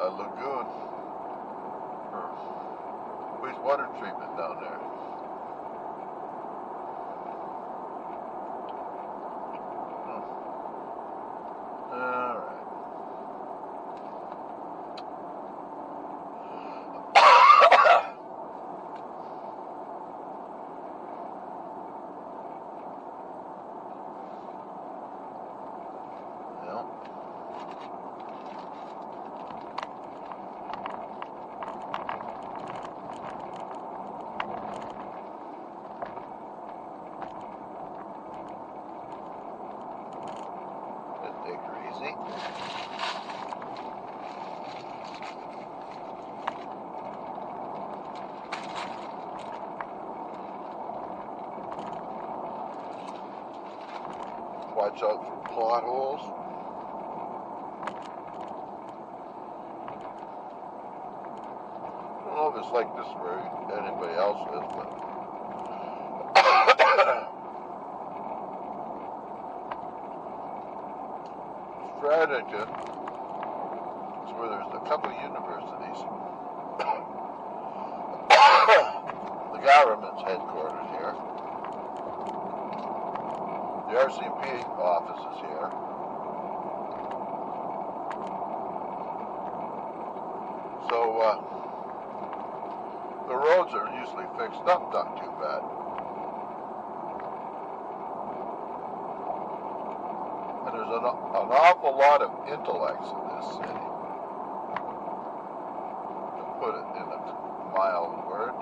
a lagoon for wastewater treatment down there. Alright. Well. Take her easy. Watch out for potholes. I don't know if it's like this where anybody else is, but Fredericton is where there's a couple of universities. The government's headquarters here. The RCMP office is here. So the roads are usually fixed up not too bad. And there's an awful lot of intellects in this city, to put it in a mild word.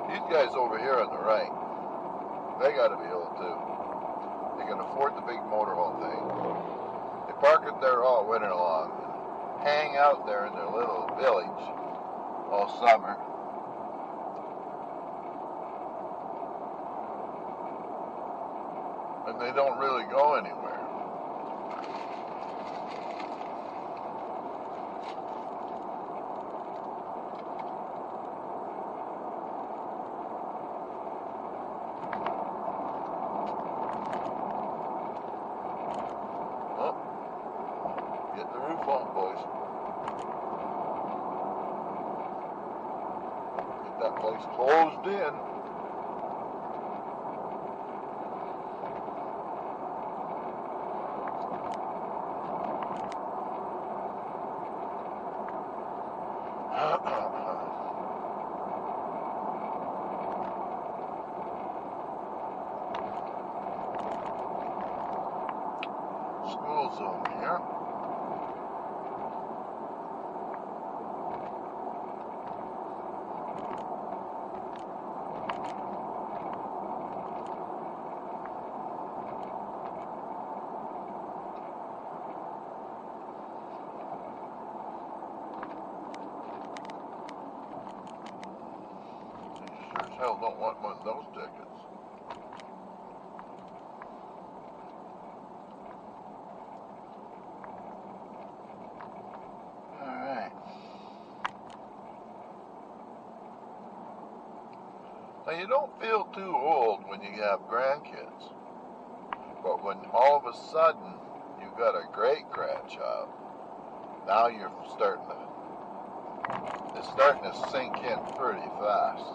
These guys over here on the right, they got to be able to. They can afford the big motorhome thing. They park it there all winter long and hang out there in their little village all summer. And they don't really go anywhere. Oh, get the roof on, boys. Get that place closed in. School zone here. Sure as hell don't want one of those tickets. Alright. Now you don't feel too old when you have grandkids. But when all of a sudden you've got a great grandchild, now you're starting to It's starting to sink in pretty fast.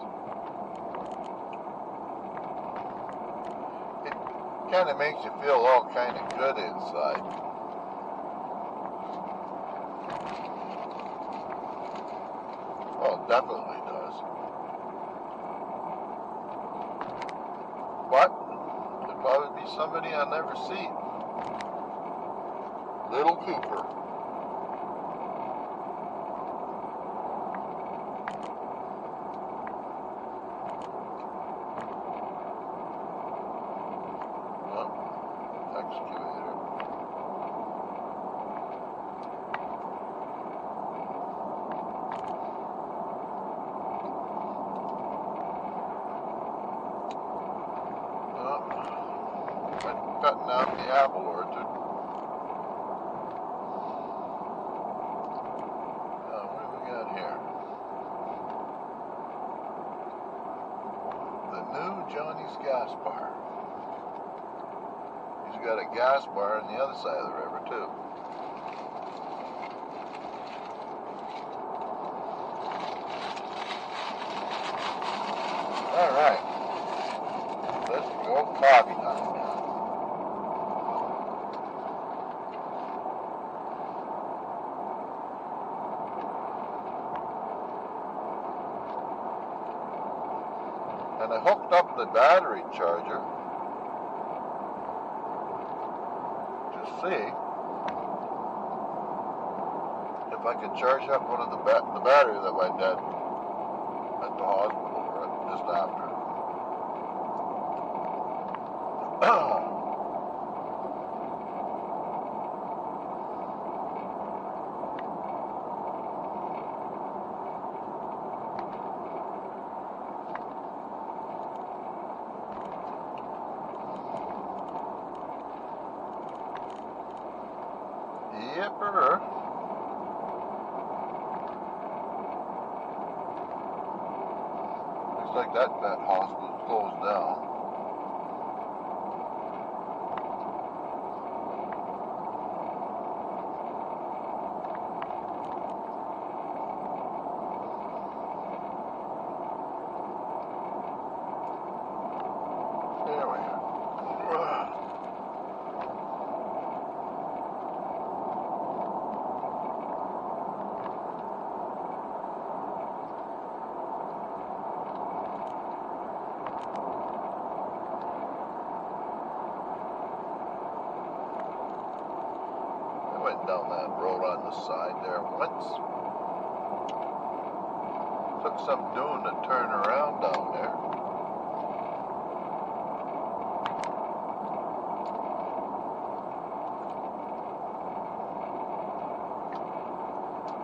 It kind of makes you feel all kind of good inside. Oh, it definitely does. But there'd probably be somebody I never see. Little Cooper. Excavator. I'm cutting out the apple orchard. What do we got here? The new Johnny's Gas Bar. He's got a gas bar on the other side of the river too. Alright. Let's go coffee time now. And I hooked up the battery charger to see if I could charge up one of the battery that my dad at the hospital just after. Yipper. Looks like that hospital's closed down. There we are. Went down that road on the side there once. Took some doing to turn around down there.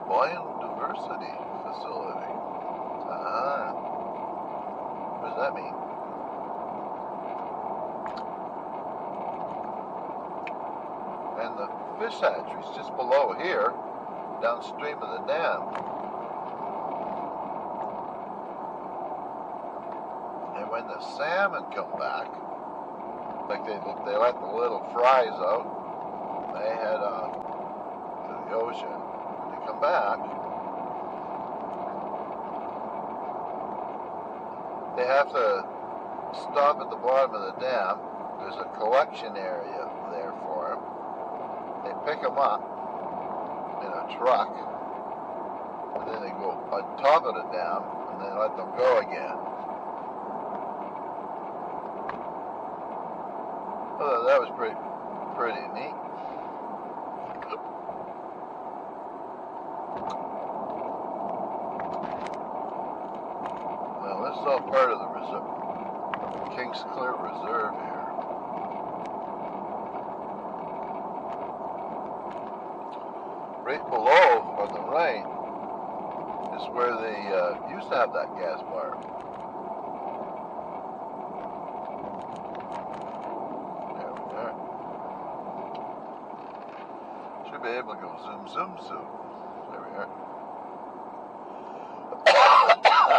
Biodiversity facility. Ah. What does that mean? And the fish hatchery's just below here, downstream of the dam. And when the salmon come back, like they let the little fries out, they head to the ocean. When they come back, they have to stop at the bottom of the dam. There's a collection area there for them. They pick them up in a truck, and then they go on top of the dam, and then let them go again. Oh, that was pretty neat. Now this is all part of the reserve, King's Clear Reserve here. Right below, on the right, is where they used to have that gas bar. There we are. Should be able to go zoom, zoom, zoom. There we are.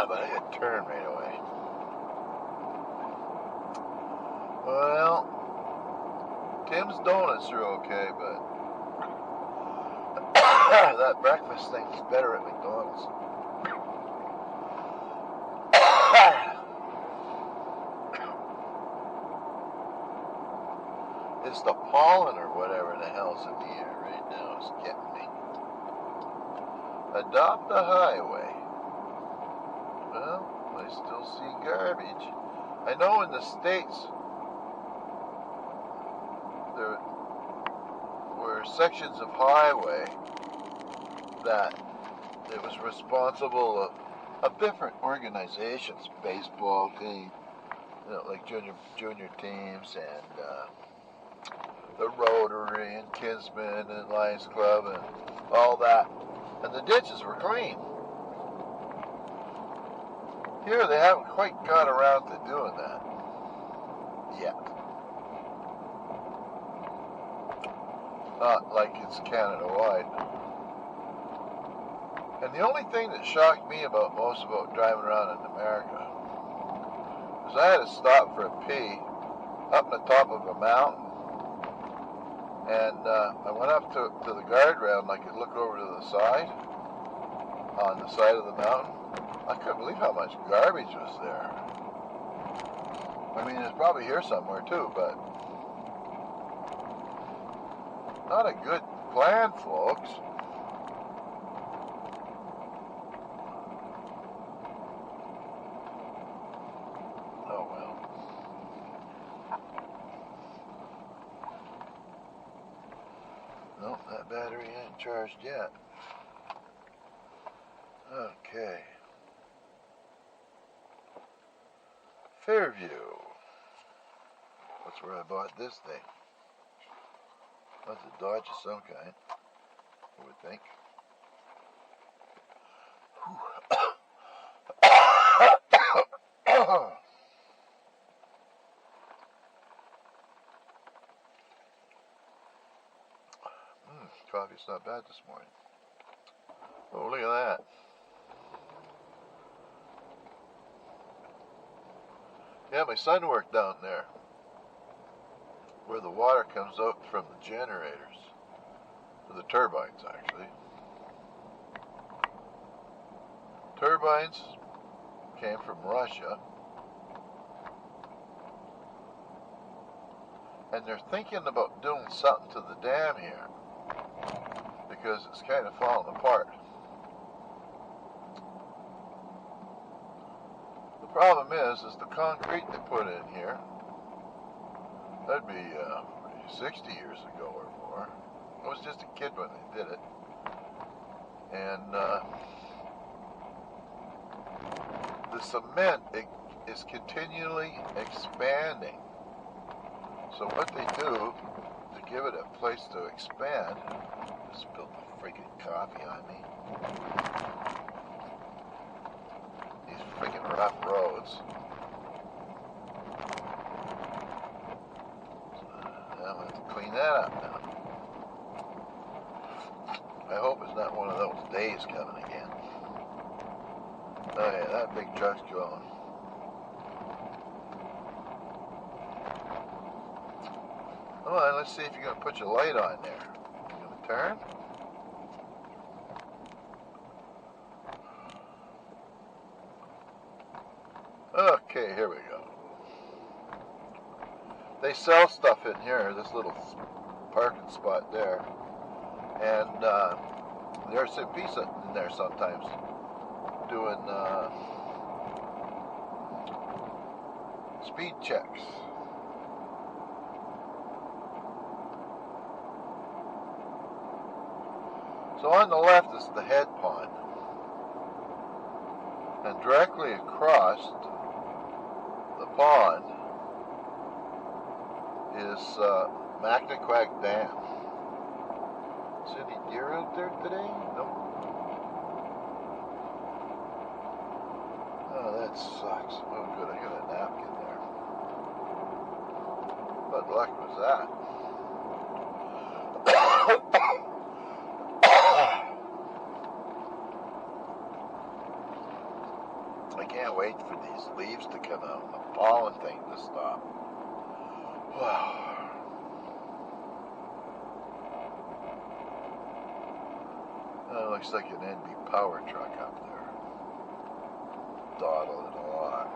But I had to turn right away. Well, Tim's Donuts are okay, but that breakfast thing's better at McDonald's. It's the pollen or whatever the hell's in the air right now is getting me. Adopt a highway. Well, I still see garbage. I know in the States there were sections of highway that it was responsible of different organizations, baseball team, like junior teams, and the Rotary and Kinsman and Lions Club and all that. And the ditches were clean. Here they haven't quite got around to doing that yet. Not like it's Canada-wide. And the only thing that shocked me most about driving around in America is I had to stop for a pee up on the top of a mountain. And I went up to the guardrail and I could look over to the side, on the side of the mountain. I couldn't believe how much garbage was there. I mean, it's probably here somewhere too, but not a good plan, folks. Oh well. Nope, that battery ain't charged yet. Okay. Fairview. That's where I bought this thing. That's a Dodge of some kind, I would think. Coffee's not bad this morning. Oh, look at that. Yeah, my son worked down there, where the water comes out from the generators, or the turbines actually. Turbines came from Russia, and they're thinking about doing something to the dam here, because it's kind of falling apart. The problem is the concrete they put in here, that'd be 60 years ago or more. I was just a kid when they did it. And the cement is continually expanding. So what they do to give it a place to expand, just spilled the freaking coffee on me. These freaking rough roads. I'm going to have to clean that up now. I hope it's not one of those days coming again. Oh yeah, that big truck's going. Come on, let's see if you're going to put your light on there. You going to turn? Okay, here we go. They sell stuff in here, this little parking spot there. And there's a piece in there sometimes doing speed checks. So on the left is the head pond, and directly across the pond is Macnaquag Dam. Is any deer out there today? Nope. Oh, that sucks. Oh, good, I got a napkin there. What luck was that? I can't wait for these leaves to come out and the pollen thing to stop. Wow. That looks like an NB power truck up there. Dawdling along.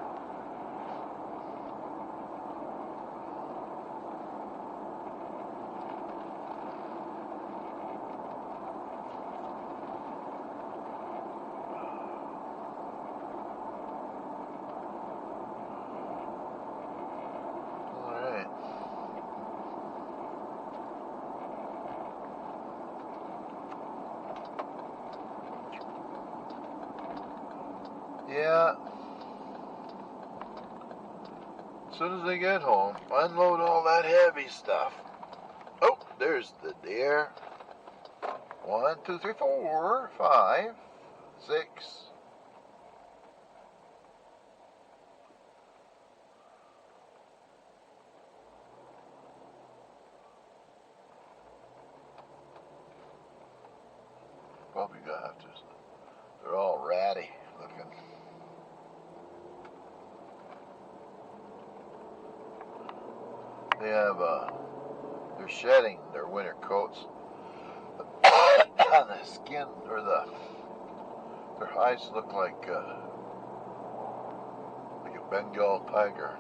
soon as I get home, unload all that heavy stuff. Oh, there's the deer. 1, 2, 3, 4, 5, 6. Probably gonna have to. They're all ratty looking. They have they're shedding their winter coats. The skin or their hides look like a Bengal tiger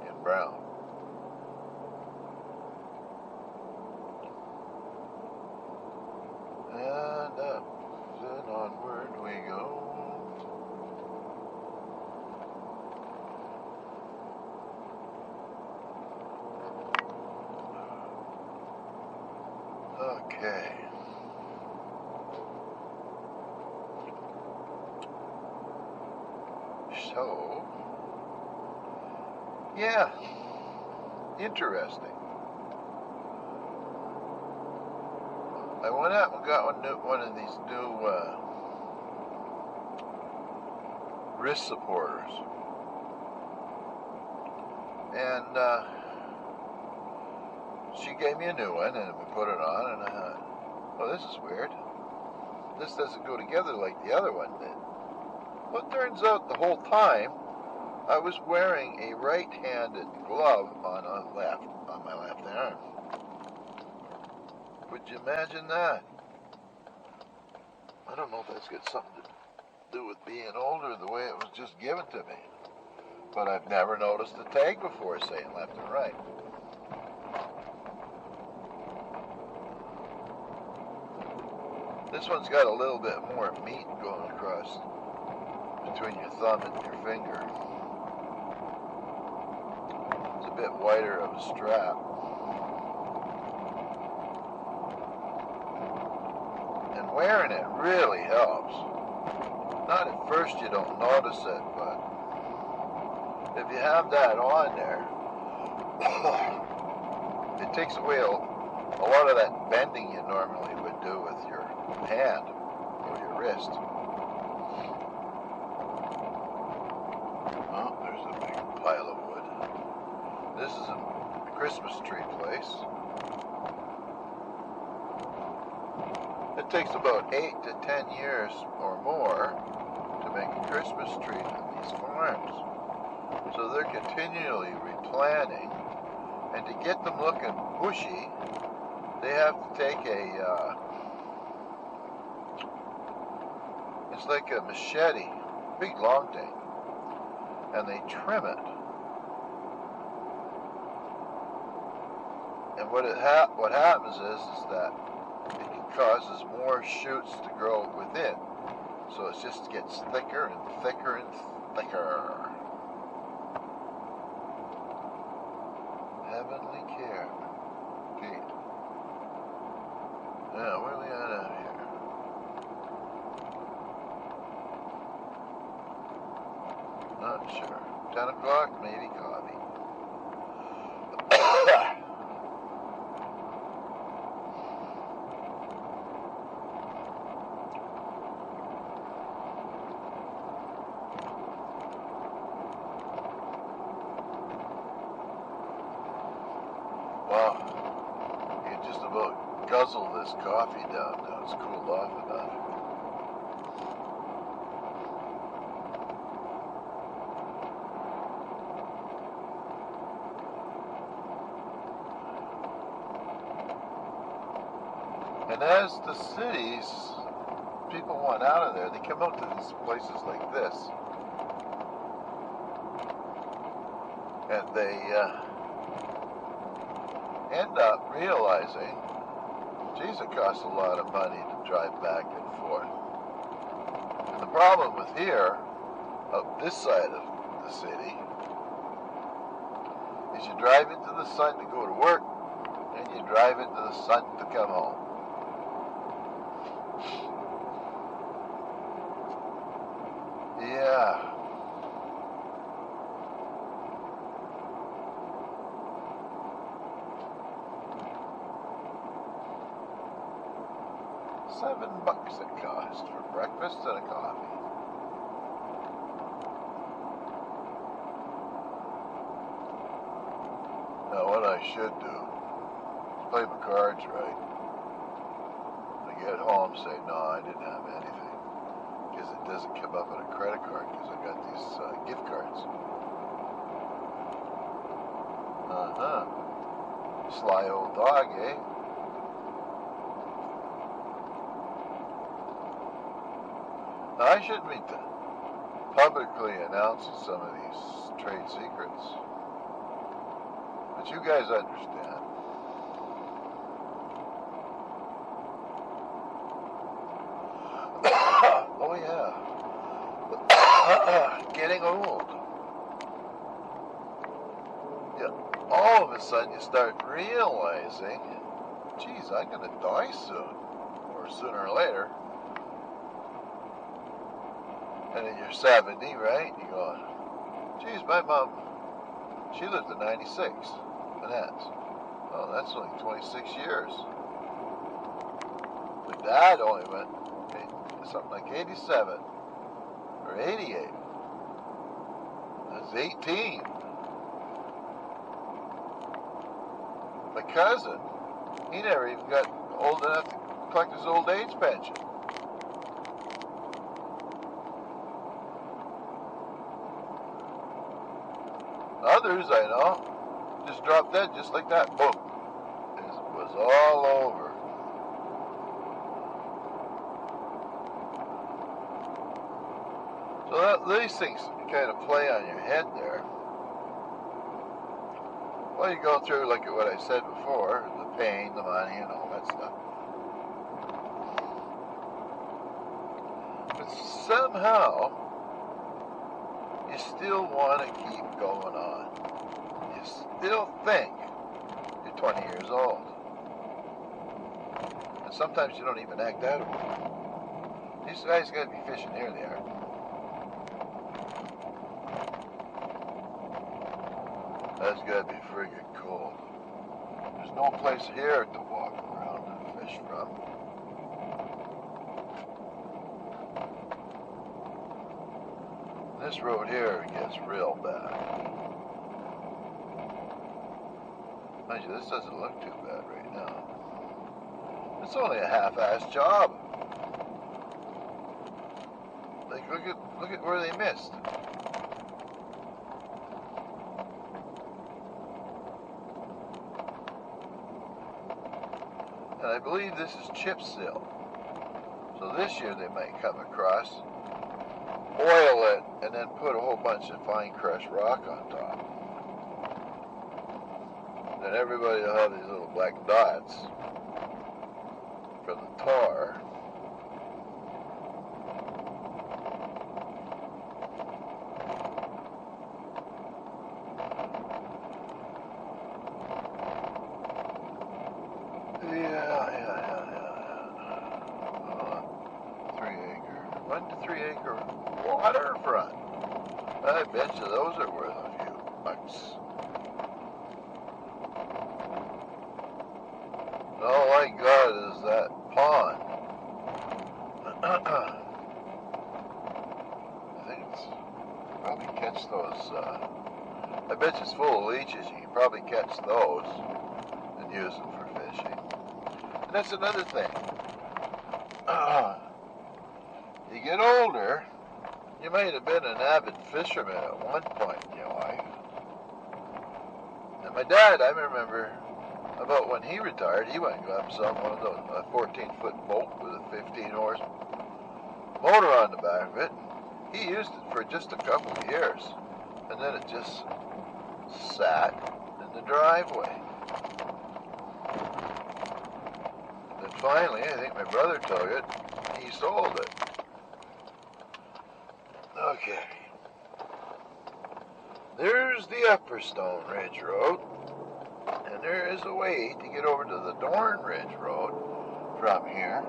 in brown. And up and onward we go. Okay. So, yeah, interesting. I went out and got one of these new wrist supporters, and she gave me a new one, and we put it on, and I thought, oh, this is weird. This doesn't go together like the other one did. Well, it turns out the whole time I was wearing a right-handed glove on my left arm. Would you imagine that? I don't know if that's got something to do with being older, the way it was just given to me. But I've never noticed a tag before saying left and right. This one's got a little bit more meat going across between your thumb and your finger. It's a bit wider of a strap. And wearing it really helps. Not at first, you don't notice it, but if you have that on there, it takes away a lot of that bending you normally would do with your hand or your wrist. Oh, there's a big pile of wood. This is a Christmas tree place. It takes about 8 to 10 years or more to make a Christmas tree on these farms. So they're continually replanting, and to get them looking bushy, they have to take it's like a machete, big long thing, and they trim it. And what happens is that it causes more shoots to grow within. So it just gets thicker and thicker and thicker. Heavenly care. Okay. Now, where are we at out here? Not sure. 10 o'clock, maybe coffee. Well, you just about guzzle this coffee down now. It's cooled off enough. And as the cities, people want out of there, they come out to these places like this. And they end up realizing, geez, it costs a lot of money to drive back and forth. And the problem with here, up this side of the city, is you drive into the sun to go to work, and you drive into the sun to come home. Yeah. $7 it cost for breakfast and a coffee. Now what I should do is play my cards right. When I get home, say, no, I didn't have anything. Because it doesn't come up on a credit card because I got these gift cards. Sly old dog, eh? Now, I shouldn't be publicly announcing some of these trade secrets. But you guys understand. Oh yeah. Getting old. Yeah. All of a sudden you start realizing, geez, I'm going to die soon. Or sooner or later. And then you're 70, right? You go, geez, my mom, she lived to 96. And that's, oh, that's only 26 years. My dad only went something like 87 or 88. That's 18. My cousin, he never even got old enough to collect his old age pension. Others I know just dropped dead just like that. Boom. It was all over. So these things kind of play on your head there. Well, you go through, like what I said before, the pain, the money, and all that stuff. But somehow, you still want to keep going on. You still think you're 20 years old. And sometimes you don't even act out of it. These guys got to be fishing here, they are. That's got to be friggin' cold. There's no place here to walk around and fish from. This road here gets real bad. Mind you, this doesn't look too bad right now. It's only a half-assed job. Like, look at where they missed. And I believe this is chip seal. So this year they might come across, oil it, and then put a whole bunch of fine crushed rock on top. Then everybody will have these little black dots from the tar. Yeah. 1 to 3 acre waterfront. I bet you those are worth a few bucks. All I got is that pond. I think it's probably catch those. I bet you it's full of leeches. You can probably catch those and use them for fishing. And that's another thing. You get older, you might have been an avid fisherman at one point in your life. And my dad, I remember about when he retired, he went and got himself one of those, a 14-foot boat with a 15-horse motor on the back of it. He used it for just a couple of years, and then it just sat in the driveway. And then finally, I think my brother took it, he sold it. Okay. There's the Upper Stone Ridge Road, and there is a way to get over to the Dorn Ridge Road from here,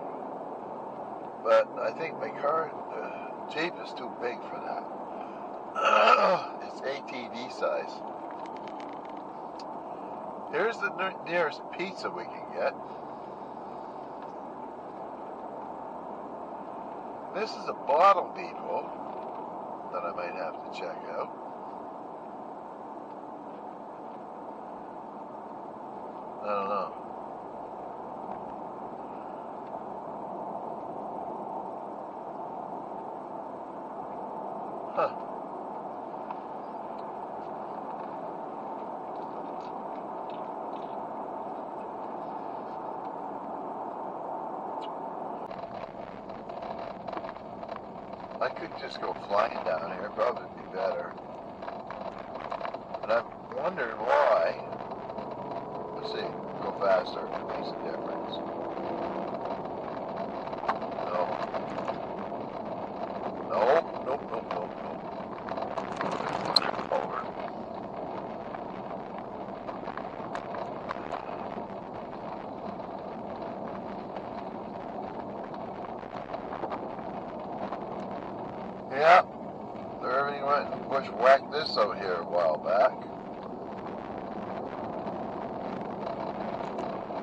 but I think my car, the Jeep is too big for that. It's ATV size. Here's the nearest pizza we can get. This is a bottle depot that I might have to check out. I don't know. Huh. I could just go flying down here, probably be better. And I'm wondering why. Let's see, go faster if it makes a difference. No. Nope. Over. Yeah, everything went and bushwhacked this out here a while back.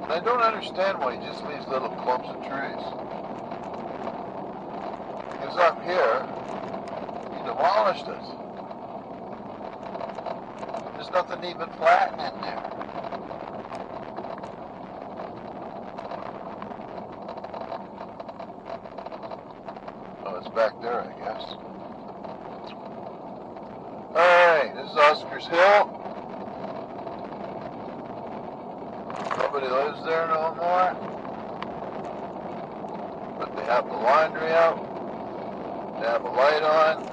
And I don't understand why he just leaves little clumps of trees. Because up here, he demolished it. There's nothing even flat in there. Oh, it's back there, I guess. Alright, this is Oscar's Hill. Nobody lives there no more. But they have the laundry out. They have a light on.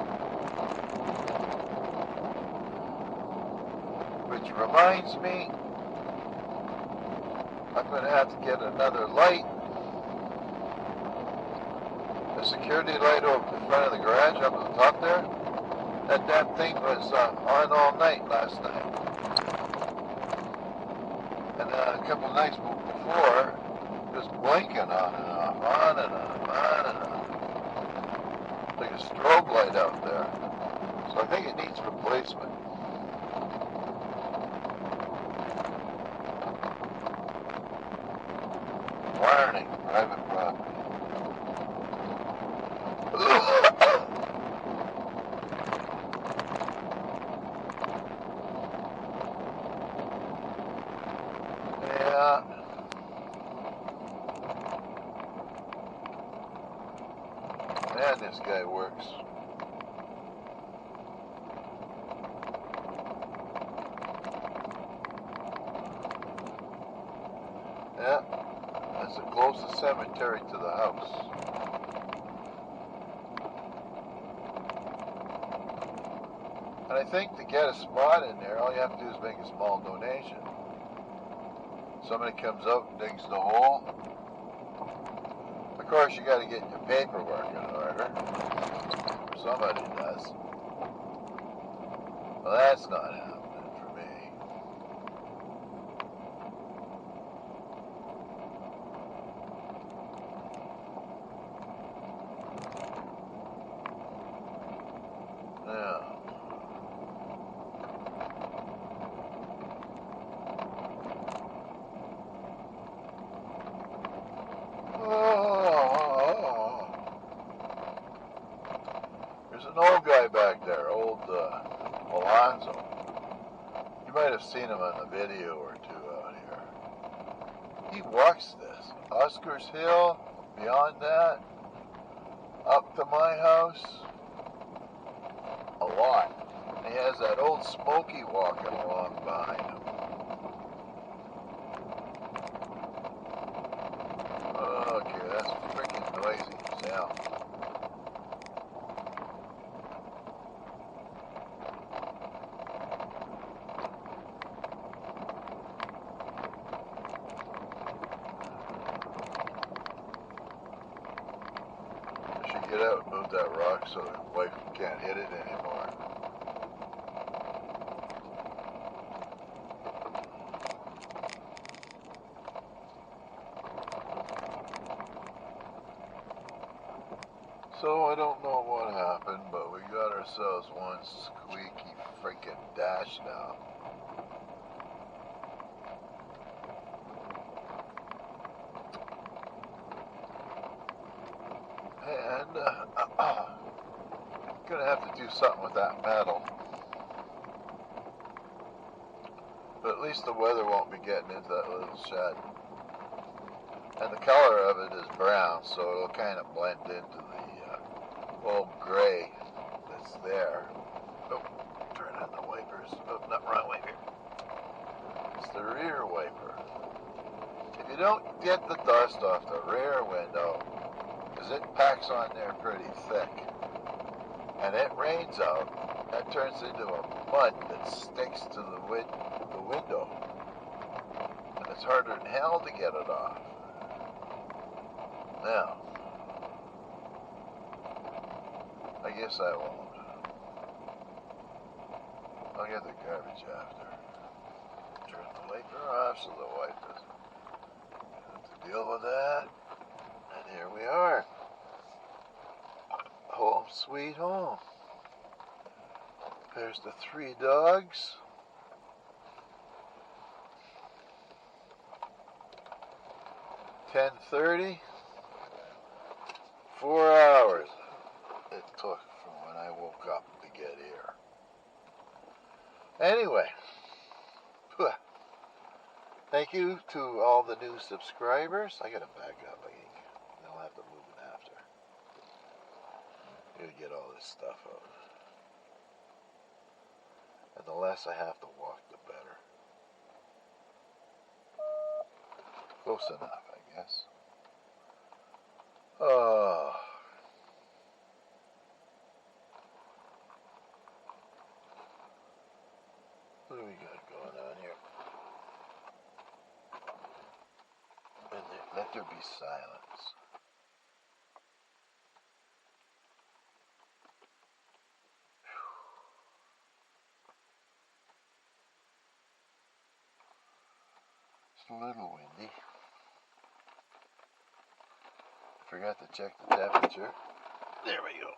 Which reminds me, I'm going to have to get another light. A security light over the front of the garage up at the top there. That damn thing was on all night last night. And a couple of nights before, just blinking on and off, on and on, on and on. Like a strobe light out there. So I think it needs replacement. Warning, private property. Yeah. Man, this guy works. Yeah, that's the closest cemetery to the house. And I think to get a spot in there, all you have to do is make a small donation. Somebody comes out and digs the hole. Of course, you got to get your paperwork in order. Somebody does. Well, that's not happening for me. Yeah. Oh. There's an old guy back there, old Alonzo. You might have seen him on the video or two out here. He walks this. Oscar's Hill, beyond that, up to my house, a lot. And he has that old Smoky walking along behind him. Okay, that's freaking noisy as hell. I should get out and move that rock so the wife can't hit it anymore. So I don't know what happened, but we got ourselves one squeaky freaking dash now. And gonna have to do something with that metal. But at least the weather won't be getting into that little shed. And the color of it is brown, so it'll kind of blend into the old gray that's there. Oh, turn on the wipers. Oh, not wrong wiper. It's the rear wiper. If you don't get the dust off the rear window, because it packs on there pretty thick, and it rains out, that turns into a mud that sticks to the window, and it's harder than hell to get it off. Now, I guess I won't. I'll get the garbage after. Turn the wiper off so the wipe doesn't have to deal with that. And here we are. Home sweet home. There's the 3 dogs. $10:30. 4 hours it took from when I woke up to get here. Anyway, thank you to all the new subscribers. I gotta back up. I'll have to move it after. Gotta get all this stuff out. And the less I have to walk, the better. Close enough, I guess. Oh. What do we got going on here? And let there be silence. It's a little windy. Forgot to check the temperature. There we go.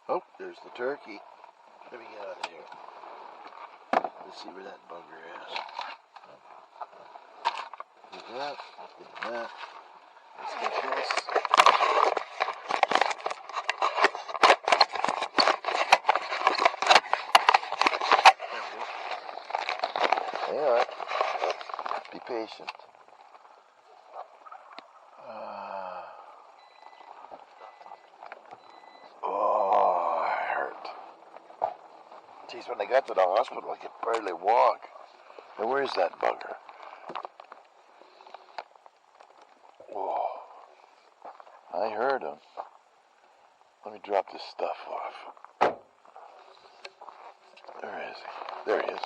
Oh, there's the turkey. Let me get out of here. Let's see where that bugger is. Do that. Do that. Let's get this. There we go. They are. Be patient. Oh, it hurt. Geez, when I got to the hospital, I could barely walk. And where's that bugger? Whoa. I heard him. Let me drop this stuff off. Where is he? There he is.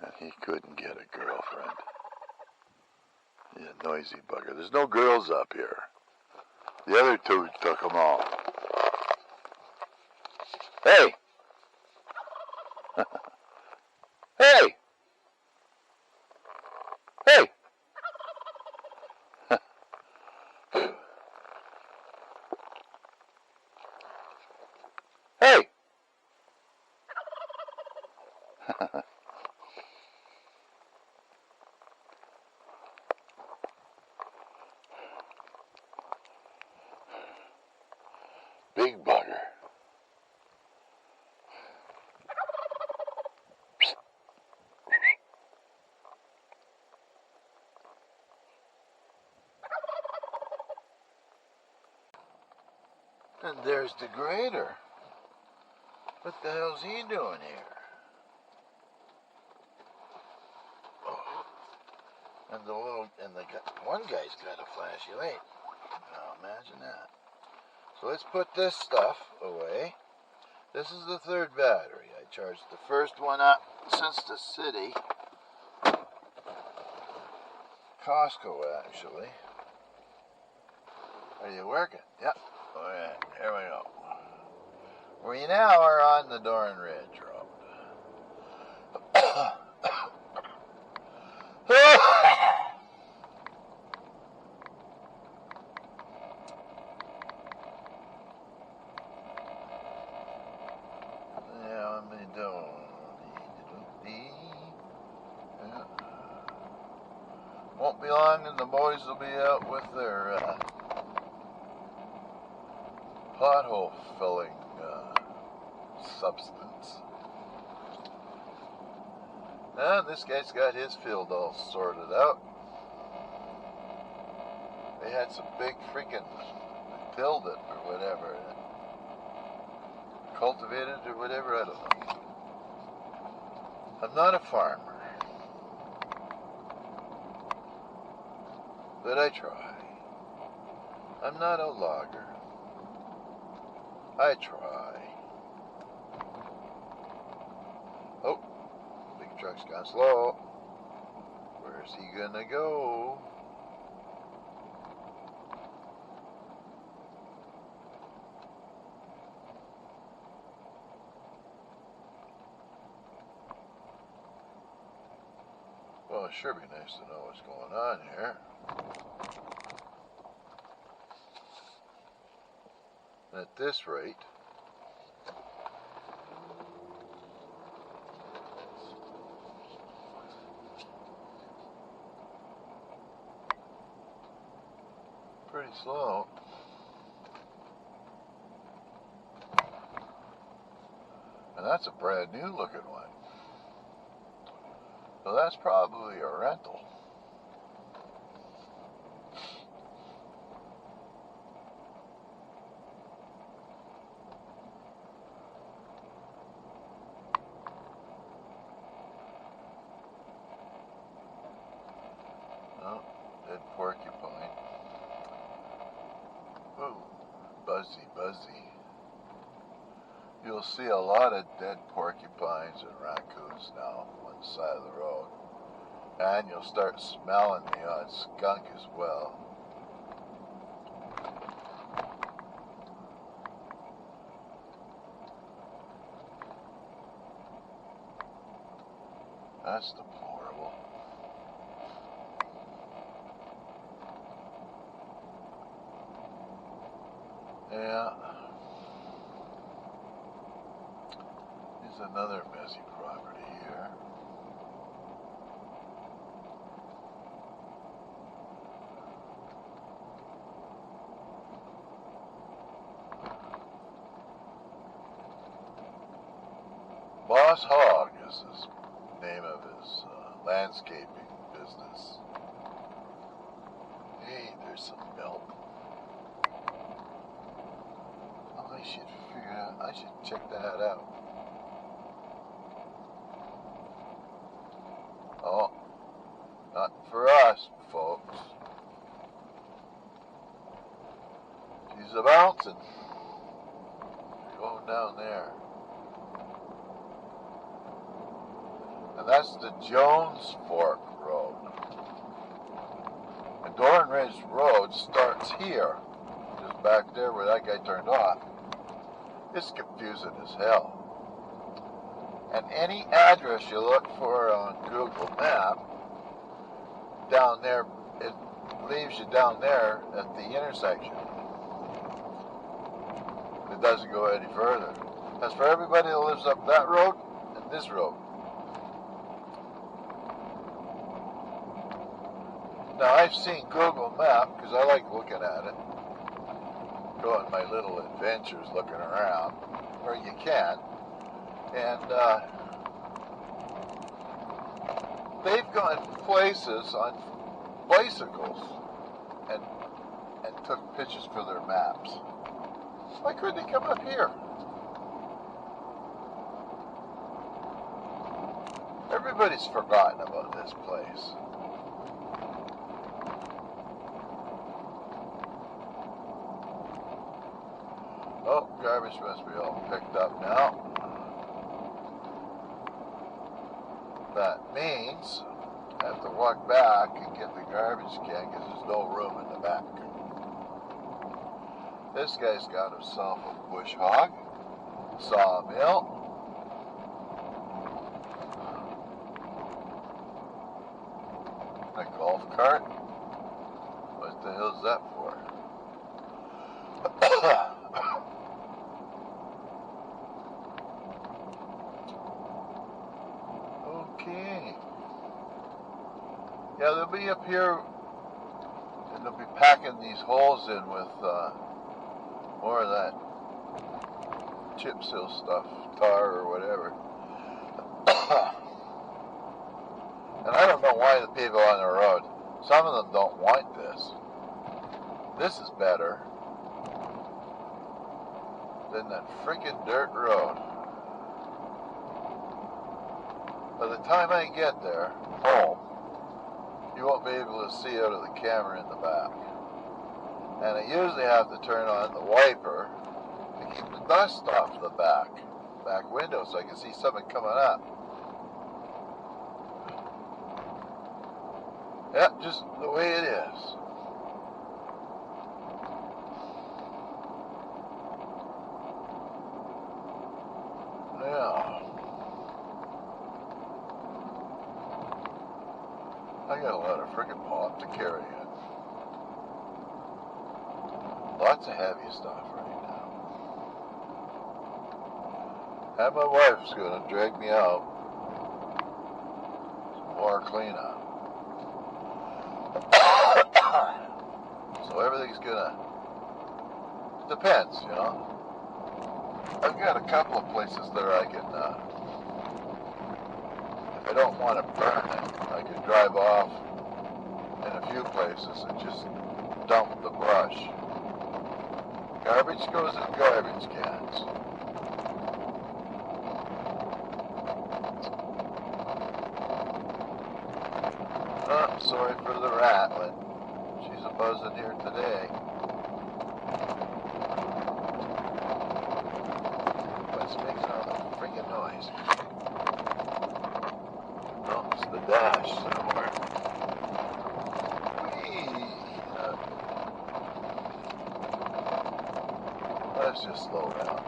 And he couldn't get a girlfriend. He's a noisy bugger. There's no girls up here. The other 2 took them all. Hey! Hey! Hey! Hey! Big bugger. And there's the grader. What the hell's he doing here? Oh. And one guy's got a flashy light. Now imagine that. So let's put this stuff away. This is the 3rd battery. I charged the first one up since the city. Costco, actually. Are you working? Yep. All right, here we go. We now are on the Dorn Ridge Road. Won't be long and the boys will be out with their pothole filling substance. And this guy's got his field all sorted out. They had some big freaking, tilled it or whatever, cultivated or whatever, I don't know. I'm not a farmer, but I try. I'm not a logger. I try. Oh, big truck's gone slow. Where's he gonna go? Well, it sure be nice to know what's going on here. At this rate, pretty slow. And that's a brand new looking one. So that's probably a rental. Oh, dead porcupine. Ooh, buzzy, buzzy. You'll see a lot of dead porcupines and raccoons now on the side of the road. And you'll start smelling the odd skunk as well. That's deplorable. Yeah. Here's another messy property here. Boss Hog is his name of his landscaping business. Hey, there's some milk. Oh, I should figure out, I should check that out. Oh, not for us, folks. She's a bouncing. Going down there. And that's the Jones Fork Road. And Dorn Ridge Road starts here, just back there where that guy turned off. It's confusing as hell. And any address you look for on Google Map, down there, it leaves you down there at the intersection. It doesn't go any further. As for everybody that lives up that road and this road. Now, I've seen Google Map, because I like looking at it, go on my little adventures looking around, where you can, and they've gone places on bicycles and took pictures for their maps. Why couldn't they come up here? Everybody's forgotten about this place. Oh, garbage must be all picked up now. That means I have to walk back and get the garbage can because there's no room in the back. This guy's got himself a bush hog, sawmill, a golf cart. What the hell's that for? Okay. Yeah, they'll be up here, and they'll be packing these holes in with more of that chip seal stuff, tar or whatever. And I don't know why the people on the road, some of them don't want this. This is better than that freaking dirt road. By the time I get there, home, you won't be able to see out of the camera in the back. And I usually have to turn on the wiper to keep the dust off the back window so I can see something coming up. Yeah, just the way it is. Yeah. I got a lot of freaking pop to carry in. Lots of heavy stuff right now. And my wife's gonna drag me out. Some more cleanup. So everything's gonna, it depends, you know. I've got a couple of places there I can, if I don't want to burn it, I can drive off in a few places and just dump the brush. Garbage goes in garbage cans. Oh, sorry for the rattling. She's a buzzing here today. What's making all that freaking noise? Oh, it's the dash somewhere. Whee! Let's just slow down.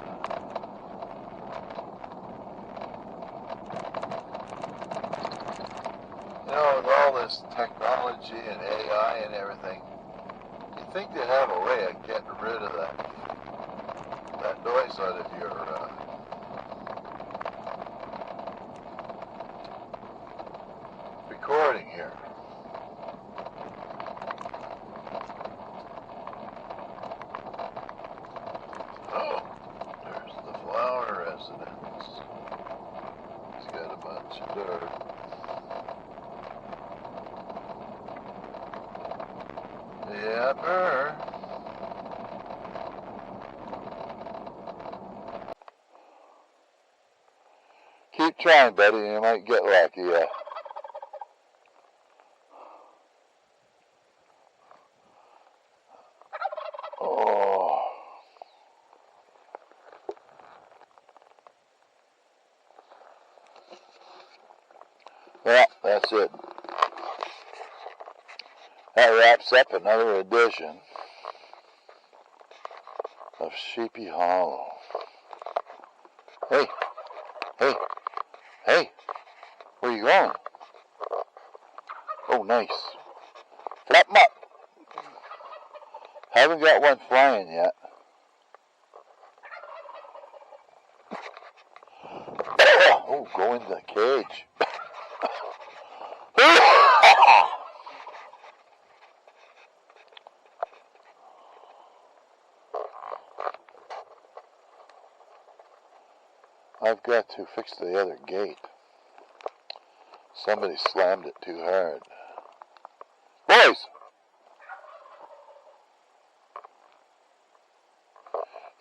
You know, with all this technology and AI and everything, you'd think they'd have a way of getting rid of that noise out of your recording here. Oh, there's the flower residence. It's got a bunch of dirt. Yepper. Keep trying, buddy, and you might get lucky, yeah. Oh. Well, that's it. That wraps up another edition of Sheepy Hollow. Hey, hey, hey, where you going? Oh, nice. Flap 'em up. Haven't got one flying yet. Oh, go in the cage. I've got to fix the other gate. Somebody slammed it too hard. Boys!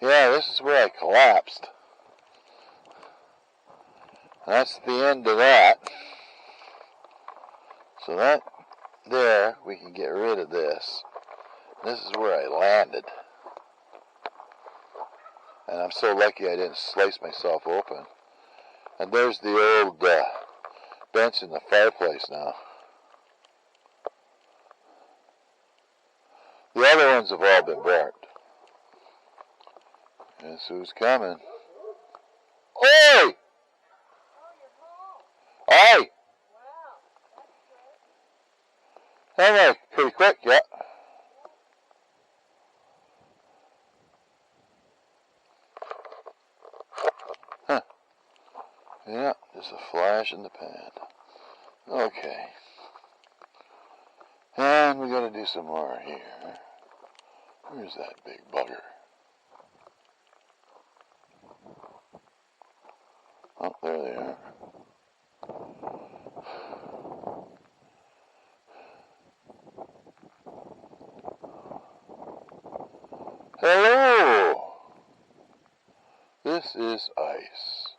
Yeah, this is where I collapsed. That's the end of that. So that there, we can get rid of this. This is where I landed. And I'm so lucky I didn't slice myself open. And there's the old bench in the fireplace now. The other ones have all been burnt. Guess who's coming? Oi! Aye! Hey, pretty quick, yeah. Huh. Yeah, just a flash in the pan. Okay. And we're going to do some more here. Where's that big bugger? Oh, there they are. Hello! This is ice.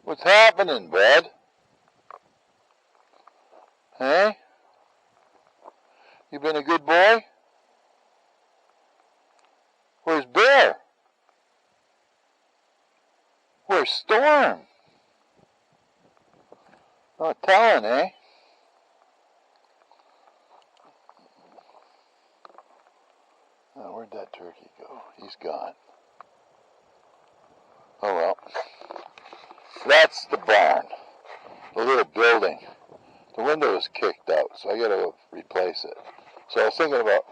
What's happening, bud? Hey? You been a good boy? Where's Bear? Where's Storm? Not telling, eh? Oh, where'd that turkey go? He's gone. Oh well. That's the barn. The little building. The window is kicked out, so I gotta replace it. So I was thinking about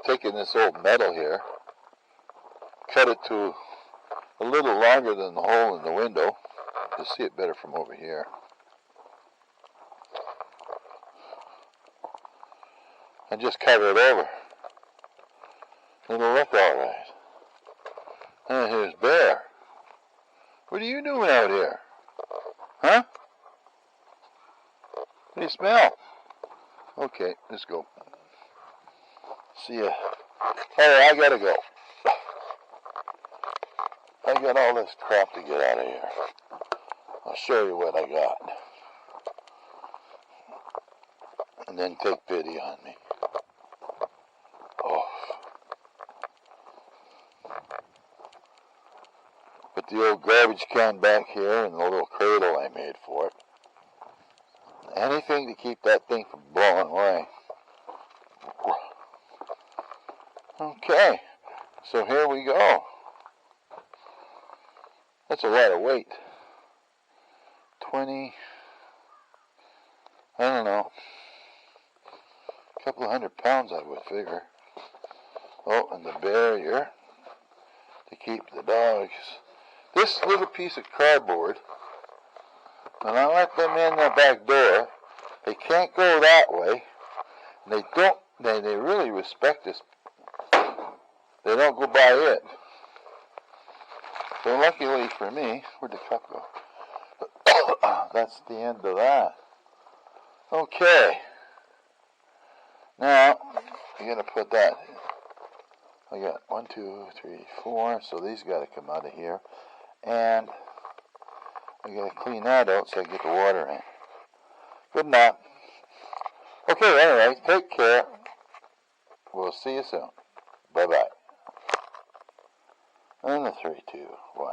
taking this old metal here, cut it to a little longer than the hole in the window. You'll see it better from over here. And just cover it over. It'll look alright. And here's Bear. What are you doing out here? Huh? What do you smell? Okay, let's go. See ya. Alright, I gotta go. I got all this crap to get out of here. I'll show you what I got. And then take pity on me. Oh. Put the old garbage can back here and the little cradle I made for it. Anything to keep that thing from blowing away. Okay, so here we go. That's a lot of weight. 20, I don't know, a couple of 100 pounds I would figure. Oh, and the barrier to keep the dogs. This little piece of cardboard, when I let them in the back door, they can't go that way. They don't, they really respect this. They don't go by it. So luckily for me, where'd the cup go? That's the end of that. Okay. Now, I'm going to put that. I got 1, 2, 3, 4. So these got to come out of here. And I got to clean that out so I get the water in. Good night. Okay, anyway, take care. We'll see you soon. Bye-bye. And the 3, 2, 1.